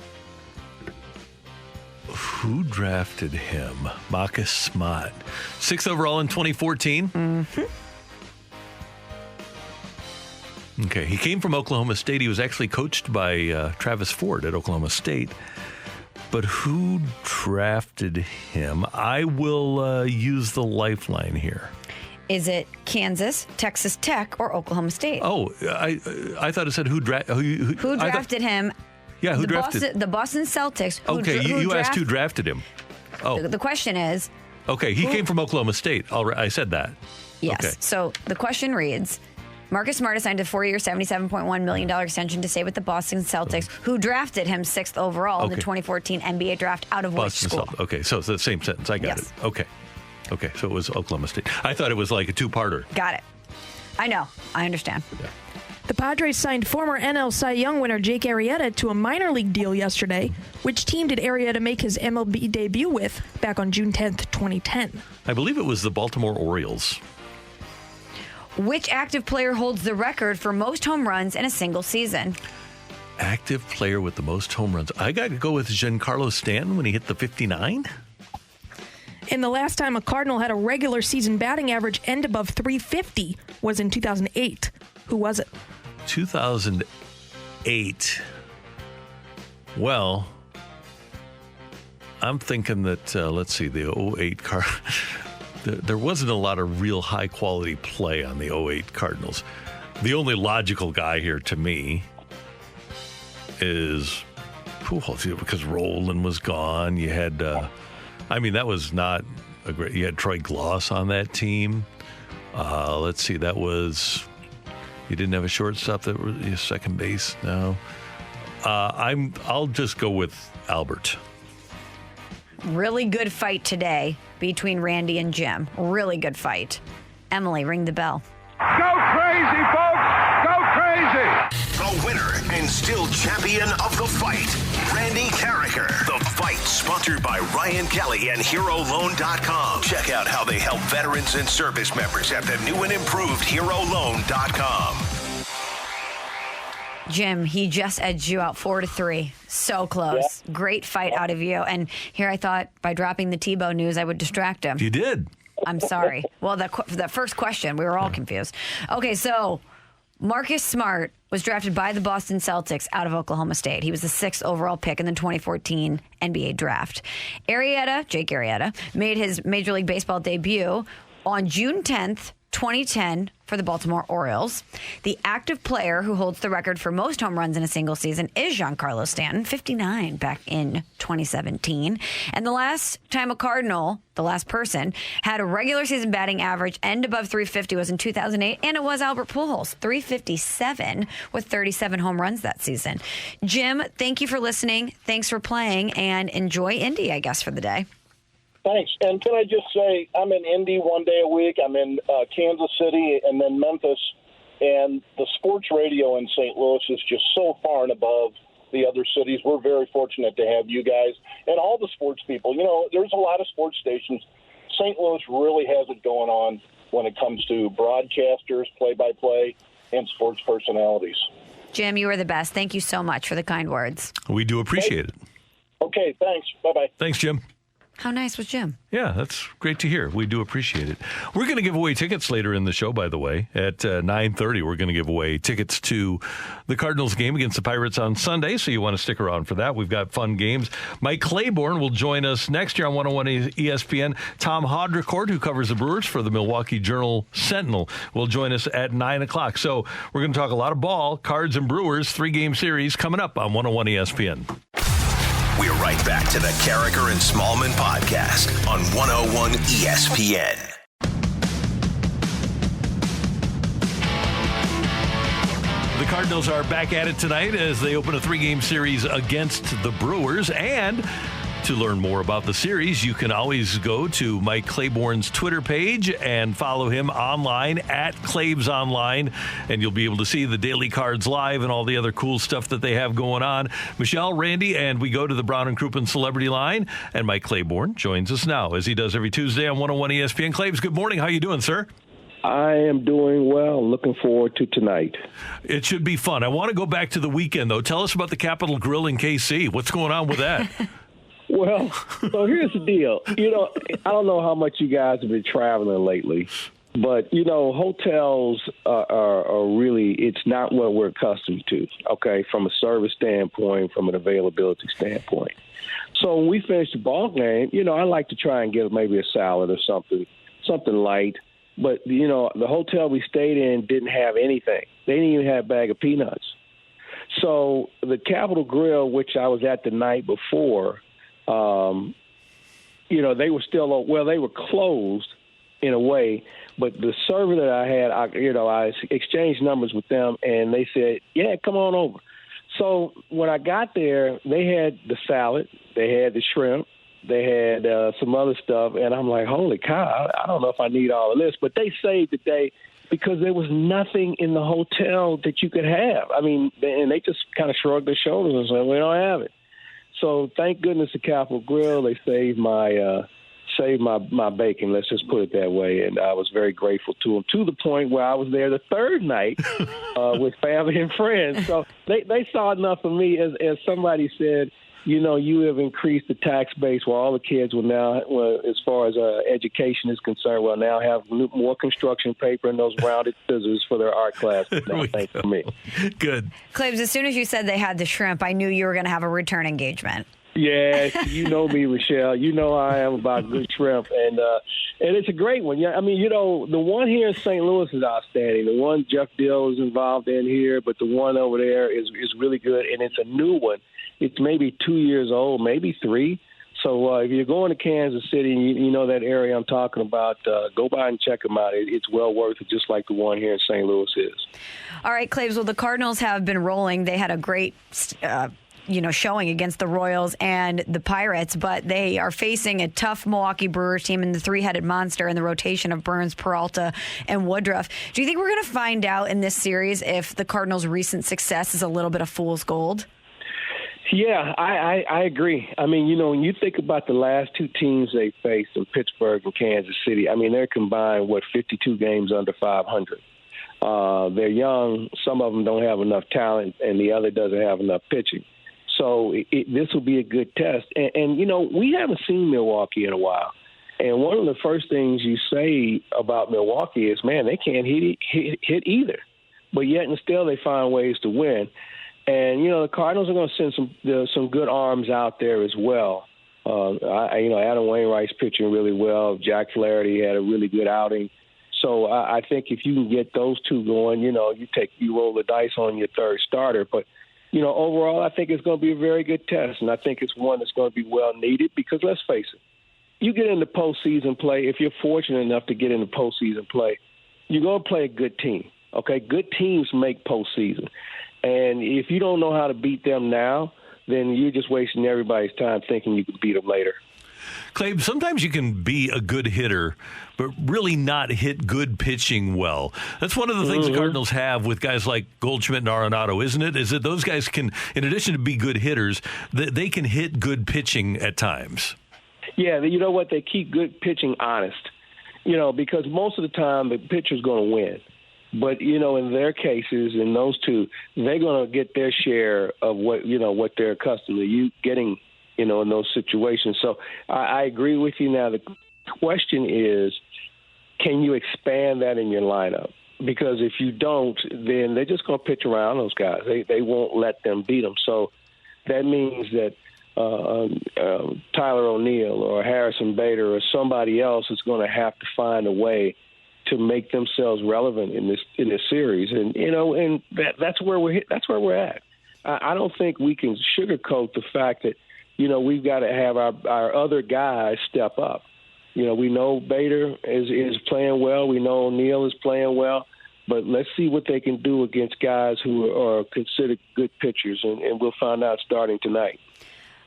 Who drafted him? Marcus Smart. 6th overall in 2014? Mm-hmm. Okay, he came from Oklahoma State. He was actually coached by Travis Ford at Oklahoma State. But who drafted him? I will use the lifeline here. Is it Kansas, Texas Tech, or Oklahoma State? Oh, I thought it said who drafted him? Yeah, who drafted? The Boston Celtics. Okay, you asked who drafted him. Oh, the question is. Okay, he came from Oklahoma State. I said that. Yes. Okay. So the question reads, Marcus Smart signed a 4-year, $77.1 million extension to stay with the Boston Celtics, who drafted him 6th overall in the 2014 NBA draft, out of Boston which school? Okay, so it's the same sentence. I got it. Okay, so it was Oklahoma State. I thought it was like a two-parter. Got it. I know. I understand. Yeah. The Padres signed former NL Cy Young winner Jake Arrieta to a minor league deal yesterday. Which team did Arrieta make his MLB debut with back on June 10th, 2010? I believe it was the Baltimore Orioles. Which active player holds the record for most home runs in a single season? Active player with the most home runs. I got to go with Giancarlo Stanton when he hit the 59. And the last time a Cardinal had a regular season batting average end above 350 was in 2008. Who was it? 2008. Well, I'm thinking that, let's see, the 08 there wasn't a lot of real high-quality play on the 08 Cardinals. The only logical guy here to me is Pujols, because Roland was gone. You had, that was not a great, you had Troy Gloss on that team. Let's see, that was, you didn't have a shortstop that was second base? No. I'll just go with Albert. Really good fight today between Randy and Jim. Really good fight. Emily, ring the bell. Go crazy, folks! Go crazy! The winner and still champion of the fight, Randy Carricker. The Fight, sponsored by Ryan Kelly and HeroLoan.com. Check out how they help veterans and service members at the new and improved HeroLoan.com. Jim, he just edged you out 4-3. So close. Yeah. Great fight out of you. And here I thought by dropping the Tebow news, I would distract him. You did. I'm sorry. Well, the first question, we were all confused. Okay, so Marcus Smart was drafted by the Boston Celtics out of Oklahoma State. He was the 6th overall pick in the 2014 NBA draft. Jake Arrieta, made his Major League Baseball debut on June 10th, 2010 for the Baltimore Orioles. The active player who holds the record for most home runs in a single season is Giancarlo Stanton, 59 back in 2017. And the last time a Cardinal, the last person, had a regular season batting average end above 350 was in 2008, and it was Albert Pujols, 357 with 37 home runs that season. Jim, thank you for listening. Thanks for playing, and enjoy Indy, I guess, for the day. Thanks. And can I just say, I'm in Indy one day a week. I'm in Kansas City and then Memphis. And the sports radio in St. Louis is just so far and above the other cities. We're very fortunate to have you guys and all the sports people. You know, there's a lot of sports stations. St. Louis really has it going on when it comes to broadcasters, play-by-play, and sports personalities. Jim, you are the best. Thank you so much for the kind words. We do appreciate it. Okay, thanks. Bye-bye. Thanks, Jim. How nice was Jim? Yeah, that's great to hear. We do appreciate it. We're going to give away tickets later in the show, by the way. At 9:30, we're going to give away tickets to the Cardinals game against the Pirates on Sunday, so you want to stick around for that. We've got fun games. Mike Claiborne will join us next year on 101 ESPN. Tom Haudricourt, who covers the Brewers for the Milwaukee Journal-Sentinel, will join us at 9 o'clock. So we're going to talk a lot of ball, Cards and Brewers, 3-game series coming up on 101 ESPN. We're right back to the Carricker and Smallman podcast on 101 ESPN. The Cardinals are back at it tonight as they open a 3-game series against the Brewers. And to learn more about the series, you can always go to Mike Claiborne's Twitter page and follow him online at Claibs Online, and you'll be able to see the Daily Cards Live and all the other cool stuff that they have going on. Michelle, Randy, and we go to the Brown and Crouppen Celebrity Line, and Mike Claiborne joins us now, as he does every Tuesday on 101 ESPN. Claibs, good morning. How you doing, sir? I am doing well. Looking forward to tonight. It should be fun. I want to go back to the weekend, though. Tell us about the Capitol Grill in KC. What's going on with that? Well, so here's the deal. You know, I don't know how much you guys have been traveling lately, but, you know, hotels are really, it's not what we're accustomed to, okay, from a service standpoint, from an availability standpoint. So when we finish the ball game, you know, I like to try and get maybe a salad or something light. But, you know, the hotel we stayed in didn't have anything. They didn't even have a bag of peanuts. So the Capitol Grill, which I was at the night before, you know, they were still, well, they were closed in a way, but the server that I had, I exchanged numbers with them, and they said, yeah, come on over. So when I got there, they had the salad, they had the shrimp, they had some other stuff, and I'm like, holy cow, I don't know if I need all of this, but they saved the day because there was nothing in the hotel that you could have. I mean, and they just kind of shrugged their shoulders and said, we don't have it. So thank goodness the Capitol Grill, they saved my bacon, let's just put it that way, and I was very grateful to them, to the point where I was there the third night with family and friends. So they saw enough of me, as somebody said, you have increased the tax base where all the kids will now, as far as education is concerned, will now have more construction paper and those rounded scissors for their art class. Thanks for me. Good. Claves, as soon as you said they had the shrimp, I knew you were going to have a return engagement. Yeah, you know me, Michelle. You know I am about good shrimp, and it's a great one. Yeah, I mean, the one here in St. Louis is outstanding. The one Jeff Dill is involved in here, but the one over there is really good, and it's a new one. It's maybe 2 years old, maybe 3. So if you're going to Kansas City and you know that area I'm talking about, go by and check them out. It's well worth it, just like the one here in St. Louis is. All right, Claves, well, the Cardinals have been rolling. They had a great showing against the Royals and the Pirates, but they are facing a tough Milwaukee Brewers team and the three-headed monster in the rotation of Burns, Peralta, and Woodruff. Do you think we're going to find out in this series if the Cardinals' recent success is a little bit of fool's gold? Yeah, I agree. I mean, when you think about the last two teams they faced in Pittsburgh and Kansas City, I mean, they're combined, 52 games under 500. They're young. Some of them don't have enough talent, and the other doesn't have enough pitching. So this will be a good test. And we haven't seen Milwaukee in a while. And one of the first things you say about Milwaukee is, man, they can't hit either. But yet and still they find ways to win. And, the Cardinals are going to send some good arms out there as well. Adam Wainwright's pitching really well. Jack Flaherty had a really good outing. So I think if you can get those two going, you roll the dice on your third starter. But, overall, I think it's going to be a very good test. And I think it's one that's going to be well needed because, let's face it, you get into postseason play, if you're fortunate enough to get into postseason play, you're going to play a good team. Okay, good teams make postseason. And if you don't know how to beat them now, then you're just wasting everybody's time thinking you can beat them later. Clay, sometimes you can be a good hitter, but really not hit good pitching well. That's one of the things the Cardinals have with guys like Goldschmidt and Arenado, isn't it? Is that those guys can, in addition to be good hitters, they can hit good pitching at times. Yeah, you know what? They keep good pitching honest, because most of the time the pitcher's going to win. But, in their cases, in those two, they're going to get their share of what they're accustomed to you getting, in those situations. So I agree with you. Now, the question is, can you expand that in your lineup? Because if you don't, then they're just going to pitch around those guys. They won't let them beat them. So that means that Tyler O'Neill or Harrison Bader or somebody else is going to have to find a way to make themselves relevant in this series, and that's where we're at. I don't think we can sugarcoat the fact that we've got to have our other guys step up. We know Bader is playing well. We know O'Neill is playing well, but let's see what they can do against guys who are considered good pitchers, and we'll find out starting tonight.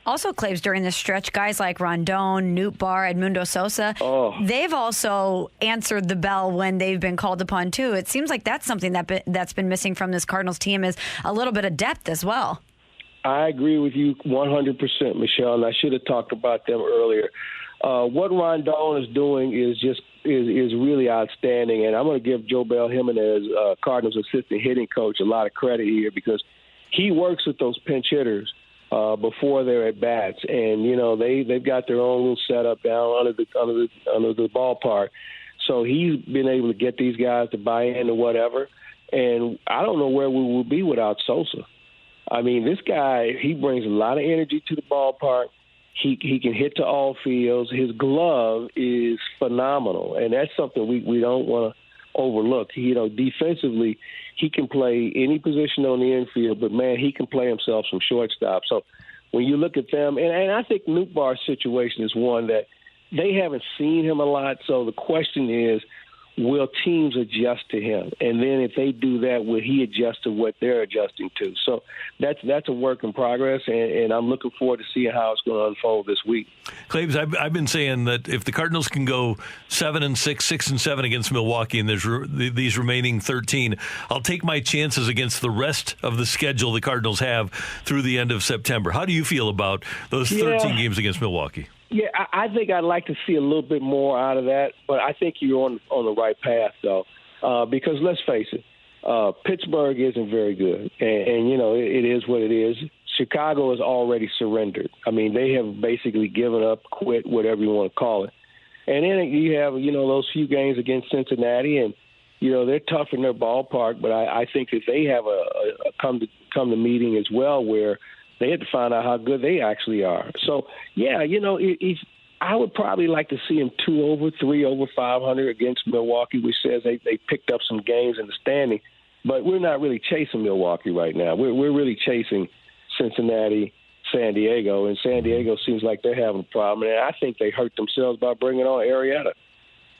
Also, Claves, during this stretch, guys like Rondon, Nootbaar, Edmundo Sosa, they've also answered the bell when they've been called upon, too. It seems like that's something that's been missing from this Cardinals team is a little bit of depth as well. I agree with you 100%, Michelle, and I should have talked about them earlier. What Rondon is doing is really outstanding, and I'm going to give Joe Bell Jimenez, Cardinals assistant hitting coach, a lot of credit here because he works with those pinch hitters before they're at bats, and they've got their own little setup down under the ballpark. So he's been able to get these guys to buy into whatever, and I don't know where we will be without Sosa. I mean, this guy, he brings a lot of energy to the ballpark. He can hit to all fields. His glove is phenomenal, and that's something we don't want to overlook. Defensively, he can play any position on the infield, but, man, he can play himself some shortstop. So when you look at them, and I think Nootbaar's situation is one that they haven't seen him a lot, so the question is, will teams adjust to him? And then if they do that, will he adjust to what they're adjusting to? So that's a work in progress, and I'm looking forward to seeing how it's going to unfold this week. Claves, I've been saying that if the Cardinals can go 7-6, 6-7 against Milwaukee, and there's these remaining 13, I'll take my chances against the rest of the schedule the Cardinals have through the end of September. How do you feel about those 13 games against Milwaukee? Yeah, I think I'd like to see a little bit more out of that, but I think you're on the right path, though, because let's face it, Pittsburgh isn't very good, and it is what it is. Chicago has already surrendered. I mean, they have basically given up, quit, whatever you want to call it. And then you have, those few games against Cincinnati, and, they're tough in their ballpark, but I think that they have a come to meeting as well where they had to find out how good they actually are. So, yeah, I would probably like to see them 2 over, 3 over 500 against Milwaukee, which says they picked up some games in the standing. But we're not really chasing Milwaukee right now. We're really chasing Cincinnati, San Diego, and San Diego seems like they're having a problem. And I think they hurt themselves by bringing on Arrieta.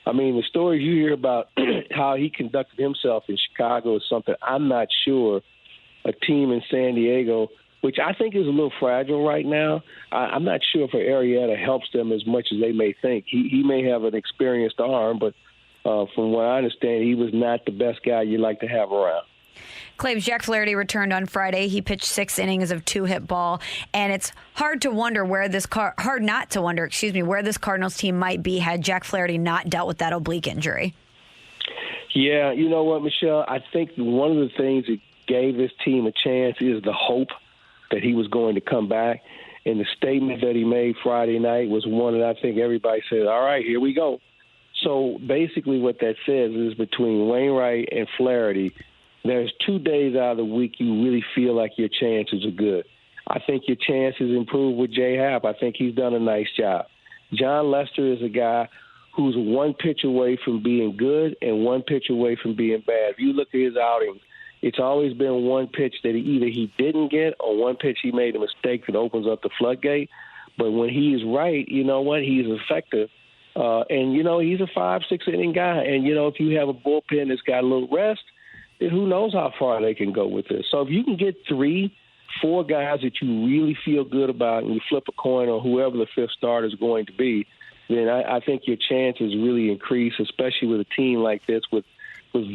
I mean, the stories you hear about how he conducted himself in Chicago is something I'm not sure a team in San Diego, which I think is a little fragile right now. I'm not sure if Arrieta helps them as much as they may think. He may have an experienced arm, but from what I understand, he was not the best guy you like to have around. Claims Jack Flaherty returned on Friday. He pitched 6 innings of 2-hit ball, and it's hard to wonder where this where this Cardinals team might be had Jack Flaherty not dealt with that oblique injury. Yeah, you know what, Michelle? I think one of the things that gave this team a chance is the hope that he was going to come back. And the statement that he made Friday night was one that I think everybody said, all right, here we go. So basically what that says is between Wainwright and Flaherty, there's 2 days out of the week you really feel like your chances are good. I think your chances improve with Jay Happ. I think he's done a nice job. John Lester is a guy who's 1 pitch away from being good and 1 pitch away from being bad. If you look at his outings, it's always been 1 pitch that either he didn't get or 1 pitch he made a mistake that opens up the floodgate. But when he is right, you know what, he's effective. And, he's a 5-6 inning guy. And, if you have a bullpen that's got a little rest, then who knows how far they can go with this. So if you can get 3-4 guys that you really feel good about and you flip a coin on whoever the 5th starter is going to be, then I think your chances really increase, especially with a team like this with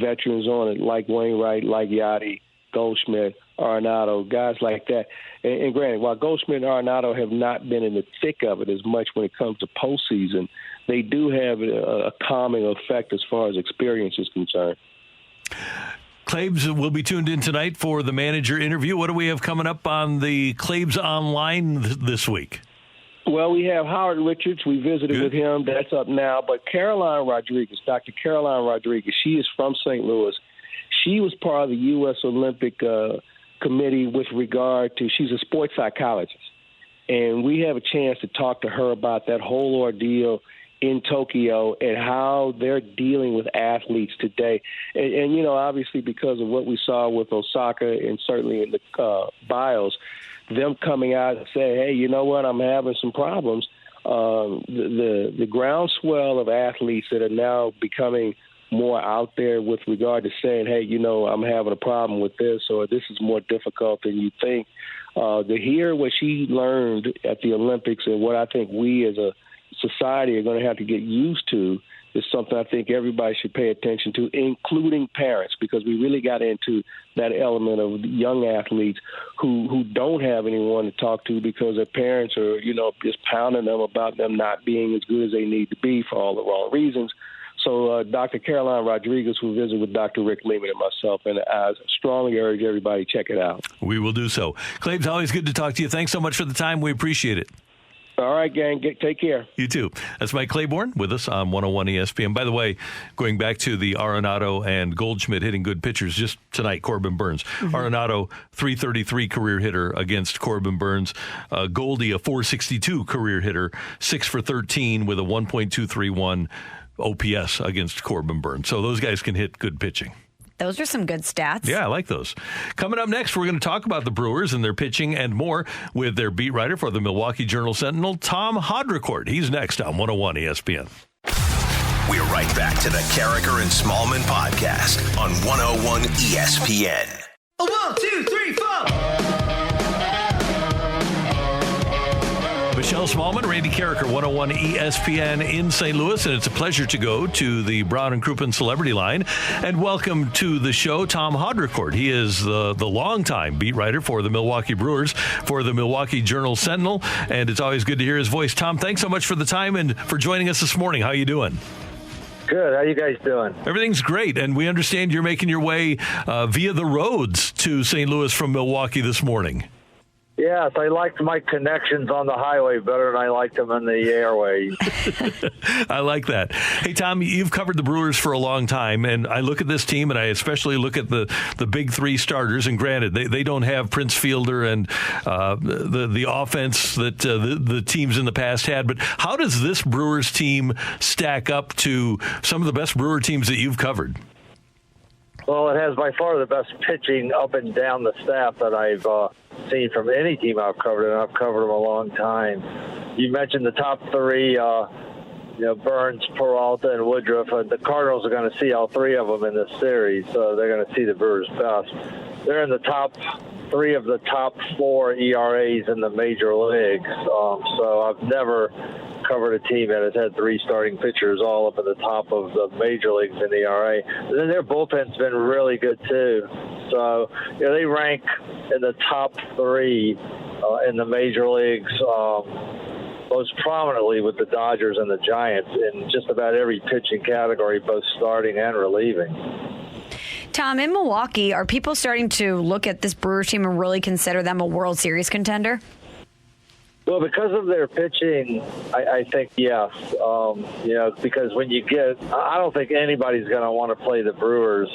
veterans on it, like Wainwright, like Yachty, Goldschmidt, Arenado, guys like that. And granted, while Goldschmidt and Arenado have not been in the thick of it as much when it comes to postseason, they do have a calming effect as far as experience is concerned. Claibs will be tuned in tonight for the manager interview. What do we have coming up on the Claibs Online this week? Well, we have Howard Richards. We visited with him. That's up now. But Caroline Rodriguez, Dr. Caroline Rodriguez, she is from St. Louis. She was part of the U.S. Olympic Committee with regard to, she's a sports psychologist. And we have a chance to talk to her about that whole ordeal in Tokyo and how they're dealing with athletes today. And obviously because of what we saw with Osaka and certainly in the bios, them coming out and saying, hey, you know what, I'm having some problems. The groundswell of athletes that are now becoming more out there with regard to saying, hey, I'm having a problem with this, or this is more difficult than you think. To hear what she learned at the Olympics and what I think we as a society are going to have to get used to is something I think everybody should pay attention to, including parents, because we really got into that element of young athletes who don't have anyone to talk to because their parents are, just pounding them about them not being as good as they need to be for all the wrong reasons. So Dr. Caroline Rodriguez will visit with Dr. Rick Lehman and myself, and I strongly urge everybody to check it out. We will do so. Claibs, always good to talk to you. Thanks so much for the time. We appreciate it. All right, gang. Take care. You too. That's Mike Claiborne with us on 101 ESPN. By the way, going back to the Arenado and Goldschmidt hitting good pitchers, just tonight, Corbin Burns. Mm-hmm. Arenado, .333 career hitter against Corbin Burns. Goldie, a .462 career hitter, 6 for 13 with a 1.231 OPS against Corbin Burns. So those guys can hit good pitching. Those are some good stats. Yeah, I like those. Coming up next, we're going to talk about the Brewers and their pitching and more with their beat writer for the Milwaukee Journal-Sentinel, Tom Haudricourt. He's next on 101 ESPN. We're right back to the Carricker and Smallman podcast on 101 ESPN. 1, 2, 3, 4. Michelle Smallman, Randy Carricker, 101 ESPN in St. Louis, and it's a pleasure to go to the Brown and Crouppen Celebrity Line and welcome to the show Tom Haudricourt. He is the longtime beat writer for the Milwaukee Brewers for the Milwaukee Journal-Sentinel, and it's always good to hear his voice. Tom, thanks so much for the time and for joining us this morning. How you doing? Good. How you guys doing? Everything's great, and we understand you're making your way via the roads to St. Louis from Milwaukee this morning. Yes, I liked my connections on the highway better than I liked them in the airways. I like that. Hey, Tom, you've covered the Brewers for a long time, and I look at this team, and I especially look at the big three starters. And granted, they don't have Prince Fielder and the offense that the teams in the past had. But how does this Brewers team stack up to some of the best Brewer teams that you've covered? Well, it has by far the best pitching up and down the staff that I've seen from any team I've covered, and I've covered them a long time. You mentioned the top three, Burns, Peralta, and Woodruff. The Cardinals are going to see all three of them in this series, so they're going to see the Brewers' best. They're in the top three of the top four ERAs in the major leagues, so I've never covered a team that has had three starting pitchers all up at the top of the major leagues in ERA. And then their bullpen's been really good too. So they rank in the top three in the major leagues most prominently with the Dodgers and the Giants in just about every pitching category, both starting and relieving. Tom, in Milwaukee, are people starting to look at this Brewers team and really consider them a World Series contender? Well, because of their pitching, I think yes. Because when I don't think anybody's going to want to play the Brewers,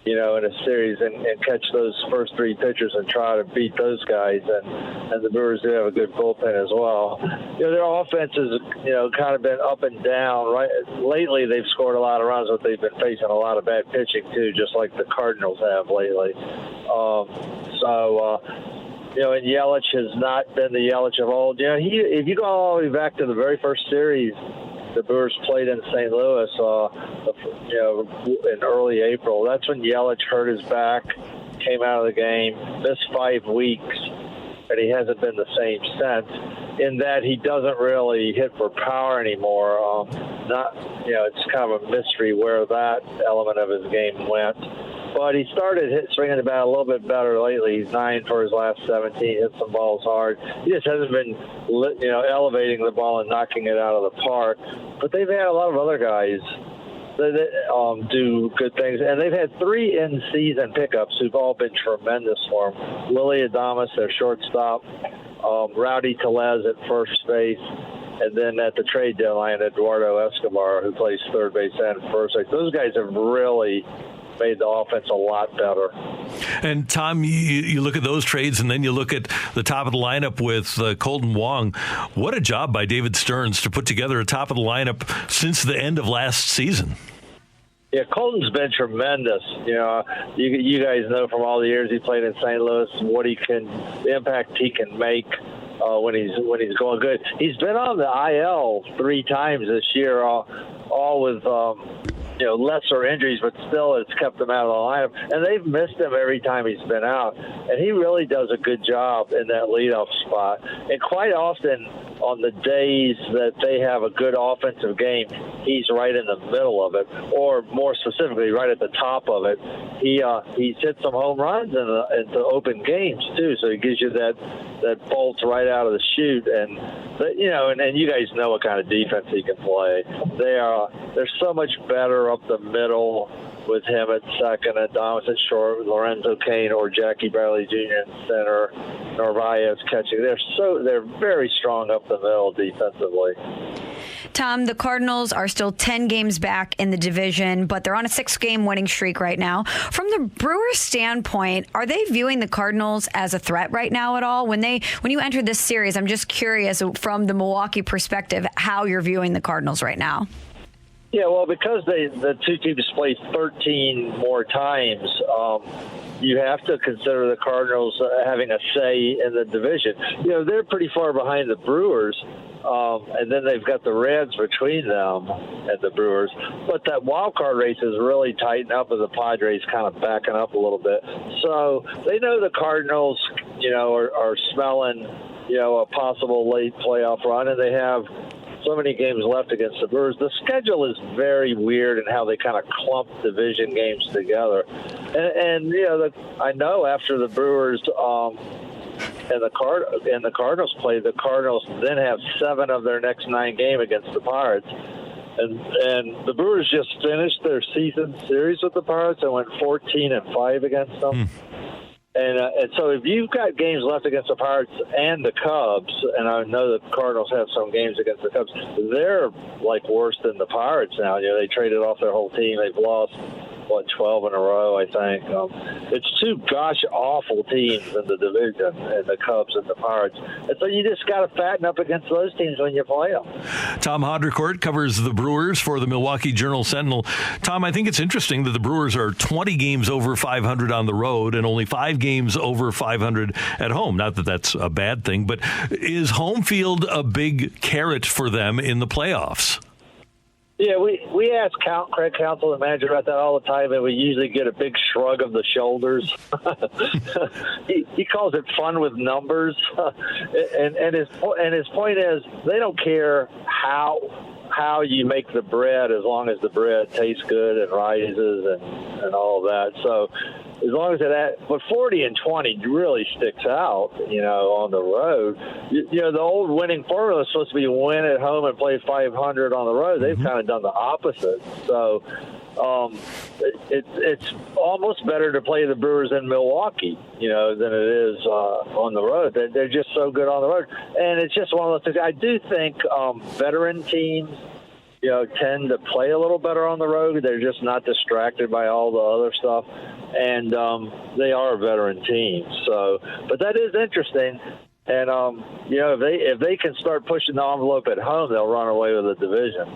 in a series and catch those first three pitchers and try to beat those guys. And the Brewers do have a good bullpen as well. Their offense has, kind of been up and down. Right, lately they've scored a lot of runs, but they've been facing a lot of bad pitching too, just like the Cardinals have lately. And Yelich has not been the Yelich of old. If you go all the way back to the very first series the Brewers played in St. Louis, in early April, that's when Yelich hurt his back, came out of the game, missed 5 weeks, and he hasn't been the same since. In that he doesn't really hit for power anymore. It's kind of a mystery where that element of his game went. But he started swinging the bat a little bit better lately. He's 9 for his last 17, hit some balls hard. He just hasn't been, elevating the ball and knocking it out of the park. But they've had a lot of other guys that do good things. And they've had 3 in-season pickups who've all been tremendous for them. Willie Adames, their shortstop, Rowdy Tellez at first base, and then at the trade deadline, Eduardo Escobar, who plays third base and first base. Those guys have really made the offense a lot better. And Tom, you look at those trades, and then you look at the top of the lineup with Colton Wong. What a job by David Stearns to put together a top of the lineup since the end of last season. Yeah, Colton's been tremendous. You guys know from all the years he played in St. Louis the impact he can make when he's going good. He's been on the IL 3 times this year, all with lesser injuries, but still it's kept him out of the lineup. And they've missed him every time he's been out. And he really does a good job in that leadoff spot. And quite often on the days that they have a good offensive game, he's right in the middle of it, or more specifically, right at the top of it. He's hit some home runs in the open games too, so he gives you that bolt right out of the chute. And you guys know what kind of defense he can play. They're so much better up the middle with him at second, Adames at short, Lorenzo Cain or Jackie Bradley Jr. in center, Narvaez catching. They're very strong up the middle defensively. Tom, the Cardinals are still 10 games back in the division, but they're on a 6-game winning streak right now. From the Brewers' standpoint, are they viewing the Cardinals as a threat right now at all? When you enter this series, I'm just curious from the Milwaukee perspective how you're viewing the Cardinals right now. Yeah, well, because the two teams play 13 more times, you have to consider the Cardinals having a say in the division. They're pretty far behind the Brewers, and then they've got the Reds between them and the Brewers. But that wild card race is really tightened up, and the Padres kind of backing up a little bit. So they know the Cardinals, are smelling, a possible late playoff run, and they have so many games left against the Brewers. The schedule is very weird in how they kind of clump division games together. And I know after the Brewers and the Cardinals play, the Cardinals then have 7 of their next 9 games against the Pirates. And the Brewers just finished their season series with the Pirates and went 14-5 against them. And so if you've got games left against the Pirates and the Cubs, and I know the Cardinals have some games against the Cubs, they're like worse than the Pirates now. They traded off their whole team. They've lost 12 in a row, I think. It's two gosh awful teams in the division, and the Cubs and the Pirates. And so you just got to fatten up against those teams when you play them. Tom Haudricourt covers the Brewers for the Milwaukee Journal-Sentinel. Tom, I think it's interesting that the Brewers are 20 games over 500 on the road and only 5 games over 500 at home. Not that that's a bad thing, but is home field a big carrot for them in the playoffs? Yeah, we ask Craig Counsell, the manager, about that all the time, and we usually get a big shrug of the shoulders. he calls it fun with numbers, and his point is they don't care how you make the bread as long as the bread tastes good and rises and all of that. So as long as but 40 and 20 really sticks out, on the road. The old winning formula is supposed to be win at home and play 500 on the road. They've kind of done the opposite. So it's almost better to play the Brewers in Milwaukee, than it is on the road. They're just so good on the road. And it's just one of those things. I do think veteran teams, tend to play a little better on the road. They're just not distracted by all the other stuff. And they are a veteran team. So, but that is interesting. And, if they can start pushing the envelope at home, they'll run away with the division.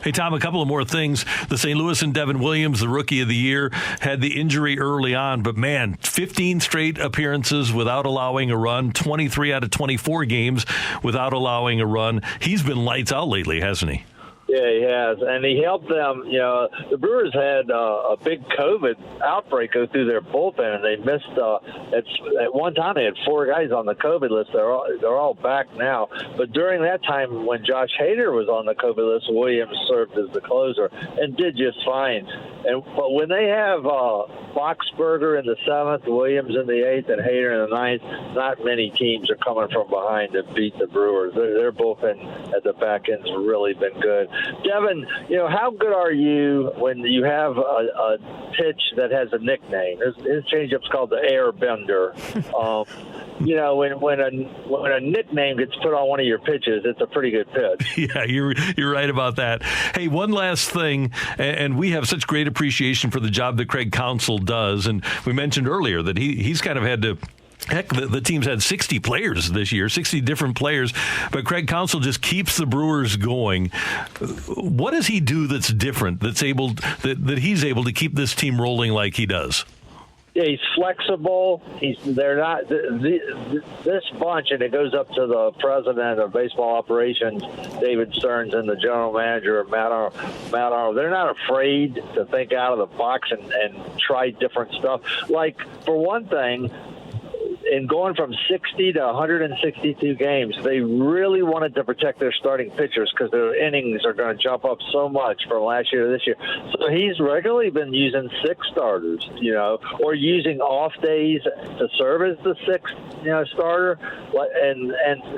Hey, Tom, a couple of more things. The St. Louis and Devin Williams, the Rookie of the Year, had the injury early on. But, man, 15 straight appearances without allowing a run, 23 out of 24 games without allowing a run. He's been lights out lately, hasn't he? Yeah, he has, and he helped them. The Brewers had a big COVID outbreak go through their bullpen, and they missed. At one time, they had 4 guys on the COVID list. They're all back now. But during that time, when Josh Hader was on the COVID list, Williams served as the closer and did just fine. But when they have Boxberger in the 7th, Williams in the 8th, and Hader in the 9th, not many teams are coming from behind to beat the Brewers. Their bullpen at the back end's really been good. Devin, how good are you when you have a pitch that has a nickname? His changeup's called the Airbender. When a nickname gets put on one of your pitches, it's a pretty good pitch. Yeah, you're right about that. Hey, one last thing, and we have such great appreciation for the job that Craig Counsell does, and we mentioned earlier that he's kind of had to. Heck, the team's had 60 players this year, 60 different players, but Craig Counsell just keeps the Brewers going. What does he do that's different, that he's able to keep this team rolling like he does? Yeah, he's flexible. They're not this bunch, and it goes up to the president of baseball operations, David Stearns, and the general manager, Matt Arnold. They're not afraid to think out of the box and try different stuff. Like, for one thing, in going from 60 to 162 games, they really wanted to protect their starting pitchers because their innings are going to jump up so much from last year to this year. So he's regularly been using 6 starters, or using off days to serve as the 6th, starter, and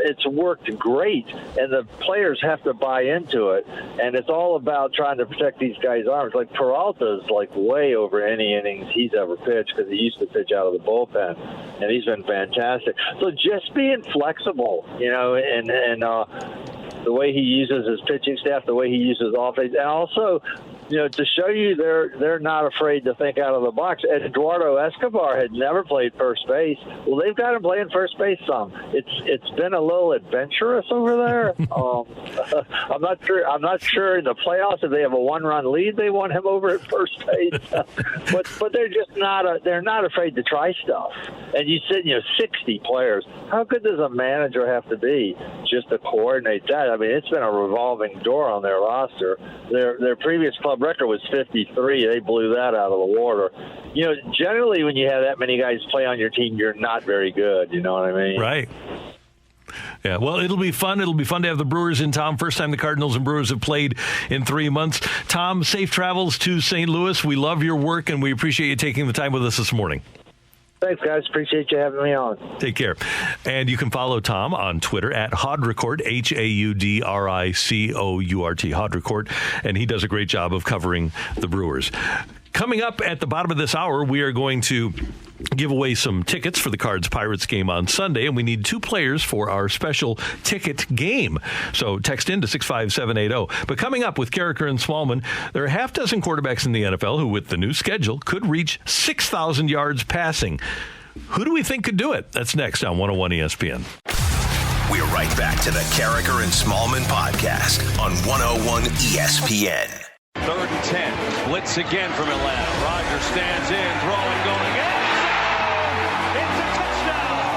it's worked great. And the players have to buy into it, and it's all about trying to protect these guys' arms. Like Peralta's way over any innings he's ever pitched because he used to pitch out of the bullpen, and he's been fantastic. So just being flexible, and the way he uses his pitching staff, the way he uses offense, and also, to show you they're not afraid to think out of the box. Eduardo Escobar had never played first base. Well, they've got him playing first base some. It's been a little adventurous over there. I'm not sure in the playoffs if they have a 1-run lead they want him over at first base. but they're just they're not afraid to try stuff. And you said 60 players. How good does a manager have to be just to coordinate that? I mean, it's been a revolving door on their roster. Their previous club record was 53. They blew that out of the water. Generally when you have that many guys play on your team, you're not very good. You know what I mean? Right. Yeah, well, it'll be fun. It'll be fun to have the Brewers in, Tom. First time the Cardinals and Brewers have played in 3 months. Tom, safe travels to St. Louis. We love your work, and we appreciate you taking the time with us this morning. Thanks, guys. Appreciate you having me on. Take care. And you can follow Tom on Twitter at Haudricourt, Haudricourt, Haudricourt, and he does a great job of covering the Brewers. Coming up at the bottom of this hour, we are going to give away some tickets for the Cards-Pirates game on Sunday, and we need 2 players for our special ticket game. So text in to 65780. But coming up with Carricker and Smallman, there are a half dozen quarterbacks in the NFL who, with the new schedule, could reach 6,000 yards passing. Who do we think could do it? That's next on 101 ESPN. We're right back to the Carricker and Smallman podcast on 101 ESPN. 3rd and 10. Blitz again from Atlanta. Rodgers stands in, throwing, going in. It's a touchdown.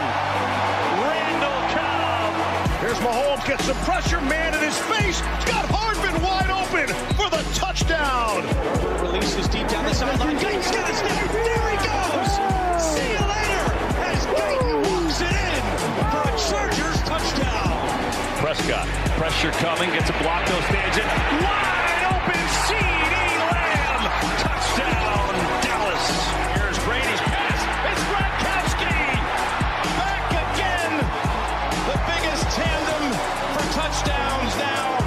Randall Cobb. Here's Mahomes, gets some pressure, man in his face. Got Hardman wide open for the touchdown. Releases deep down the sideline. Guyton's got a snap. There he goes. See you later as Guyton walks it in for a Chargers touchdown. Prescott, pressure coming, gets a block, no stands in. Wide open, C.D. Lamb. Touchdown, Dallas. Here's Brady's pass. It's Gronkowski. Back again. The biggest tandem for touchdowns now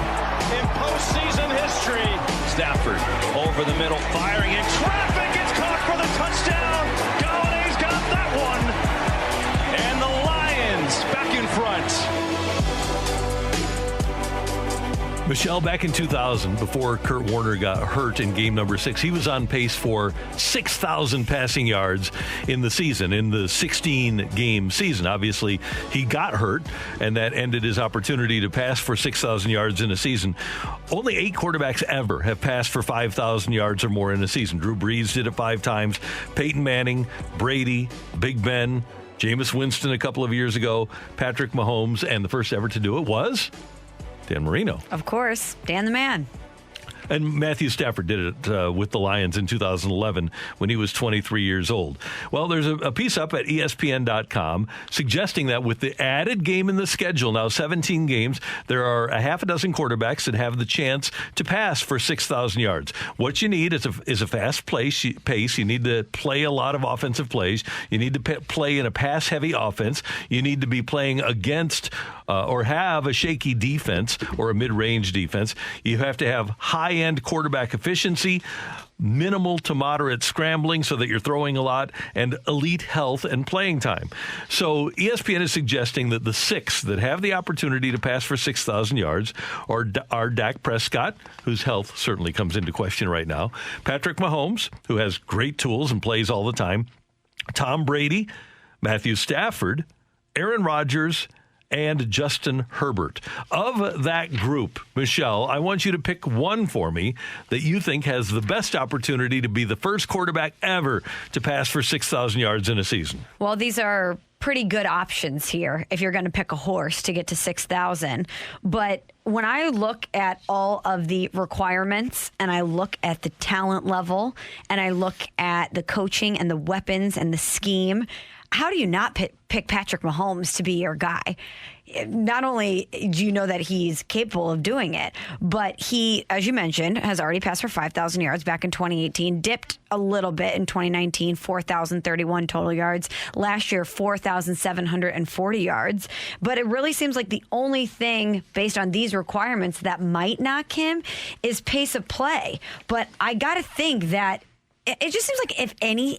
in postseason history. Stafford over the middle, firing in traffic. It's caught for the touchdown. Galladay's got that one. And the Lions back in front. Michelle, back in 2000, before Kurt Warner got hurt in game number 6, he was on pace for 6,000 passing yards in the season, in the 16-game season. Obviously, he got hurt, and that ended his opportunity to pass for 6,000 yards in a season. Only 8 quarterbacks ever have passed for 5,000 yards or more in a season. Drew Brees did it 5 times. Peyton Manning, Brady, Big Ben, Jameis Winston a couple of years ago, Patrick Mahomes, and the first ever to do it was Dan Marino. Of course, Dan the man. And Matthew Stafford did it with the Lions in 2011 when he was 23 years old. Well, there's a piece up at ESPN.com suggesting that with the added game in the schedule, now 17 games, there are a half a dozen quarterbacks that have the chance to pass for 6,000 yards. What you need is a fast pace. You need to play a lot of offensive plays. You need to play in a pass-heavy offense. You need to be playing against or have a shaky defense or a mid-range defense. You have to have high-end quarterback efficiency, minimal to moderate scrambling so that you're throwing a lot, and elite health and playing time. So ESPN is suggesting that the 6 that have the opportunity to pass for 6,000 yards are Dak Prescott, whose health certainly comes into question right now, Patrick Mahomes, who has great tools and plays all the time, Tom Brady, Matthew Stafford, Aaron Rodgers, and Justin Herbert. Of that group, Michelle, I want you to pick one for me that you think has the best opportunity to be the first quarterback ever to pass for 6,000 yards in a season. Well, these are pretty good options here if you're going to pick a horse to get to 6,000. But when I look at all of the requirements and I look at the talent level and I look at the coaching and the weapons and the scheme, how do you not pick Patrick Mahomes to be your guy? Not only do you know that he's capable of doing it, but he, as you mentioned, has already passed for 5,000 yards back in 2018, dipped a little bit in 2019, 4,031 total yards. Last year, 4,740 yards. But it really seems like the only thing based on these requirements that might knock him is pace of play. But I got to think that it just seems like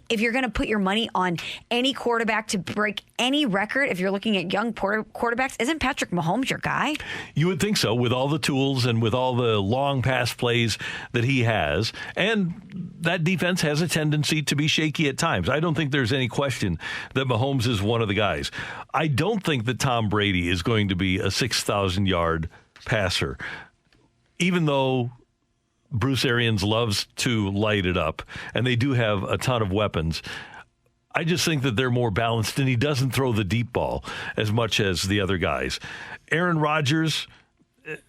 if you're going to put your money on any quarterback to break any record, if you're looking at young quarterbacks, isn't Patrick Mahomes your guy? You would think so, with all the tools and with all the long pass plays that he has. And that defense has a tendency to be shaky at times. I don't think there's any question that Mahomes is one of the guys. I don't think that Tom Brady is going to be a 6,000-yard passer, even though Bruce Arians loves to light it up, and they do have a ton of weapons. I just think that they're more balanced, and he doesn't throw the deep ball as much as the other guys. Aaron Rodgers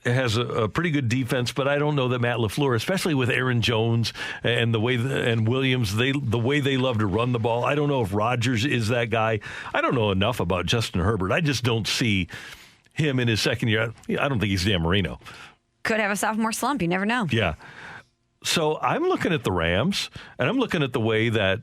has a pretty good defense, but I don't know that Matt LaFleur, especially with Aaron Jones and the way and Williams, the way they love to run the ball. I don't know if Rodgers is that guy. I don't know enough about Justin Herbert. I just don't see him in his second year. I don't think he's Dan Marino. Could have a sophomore slump. You never know. Yeah. So I'm looking at the Rams, and I'm looking at the way that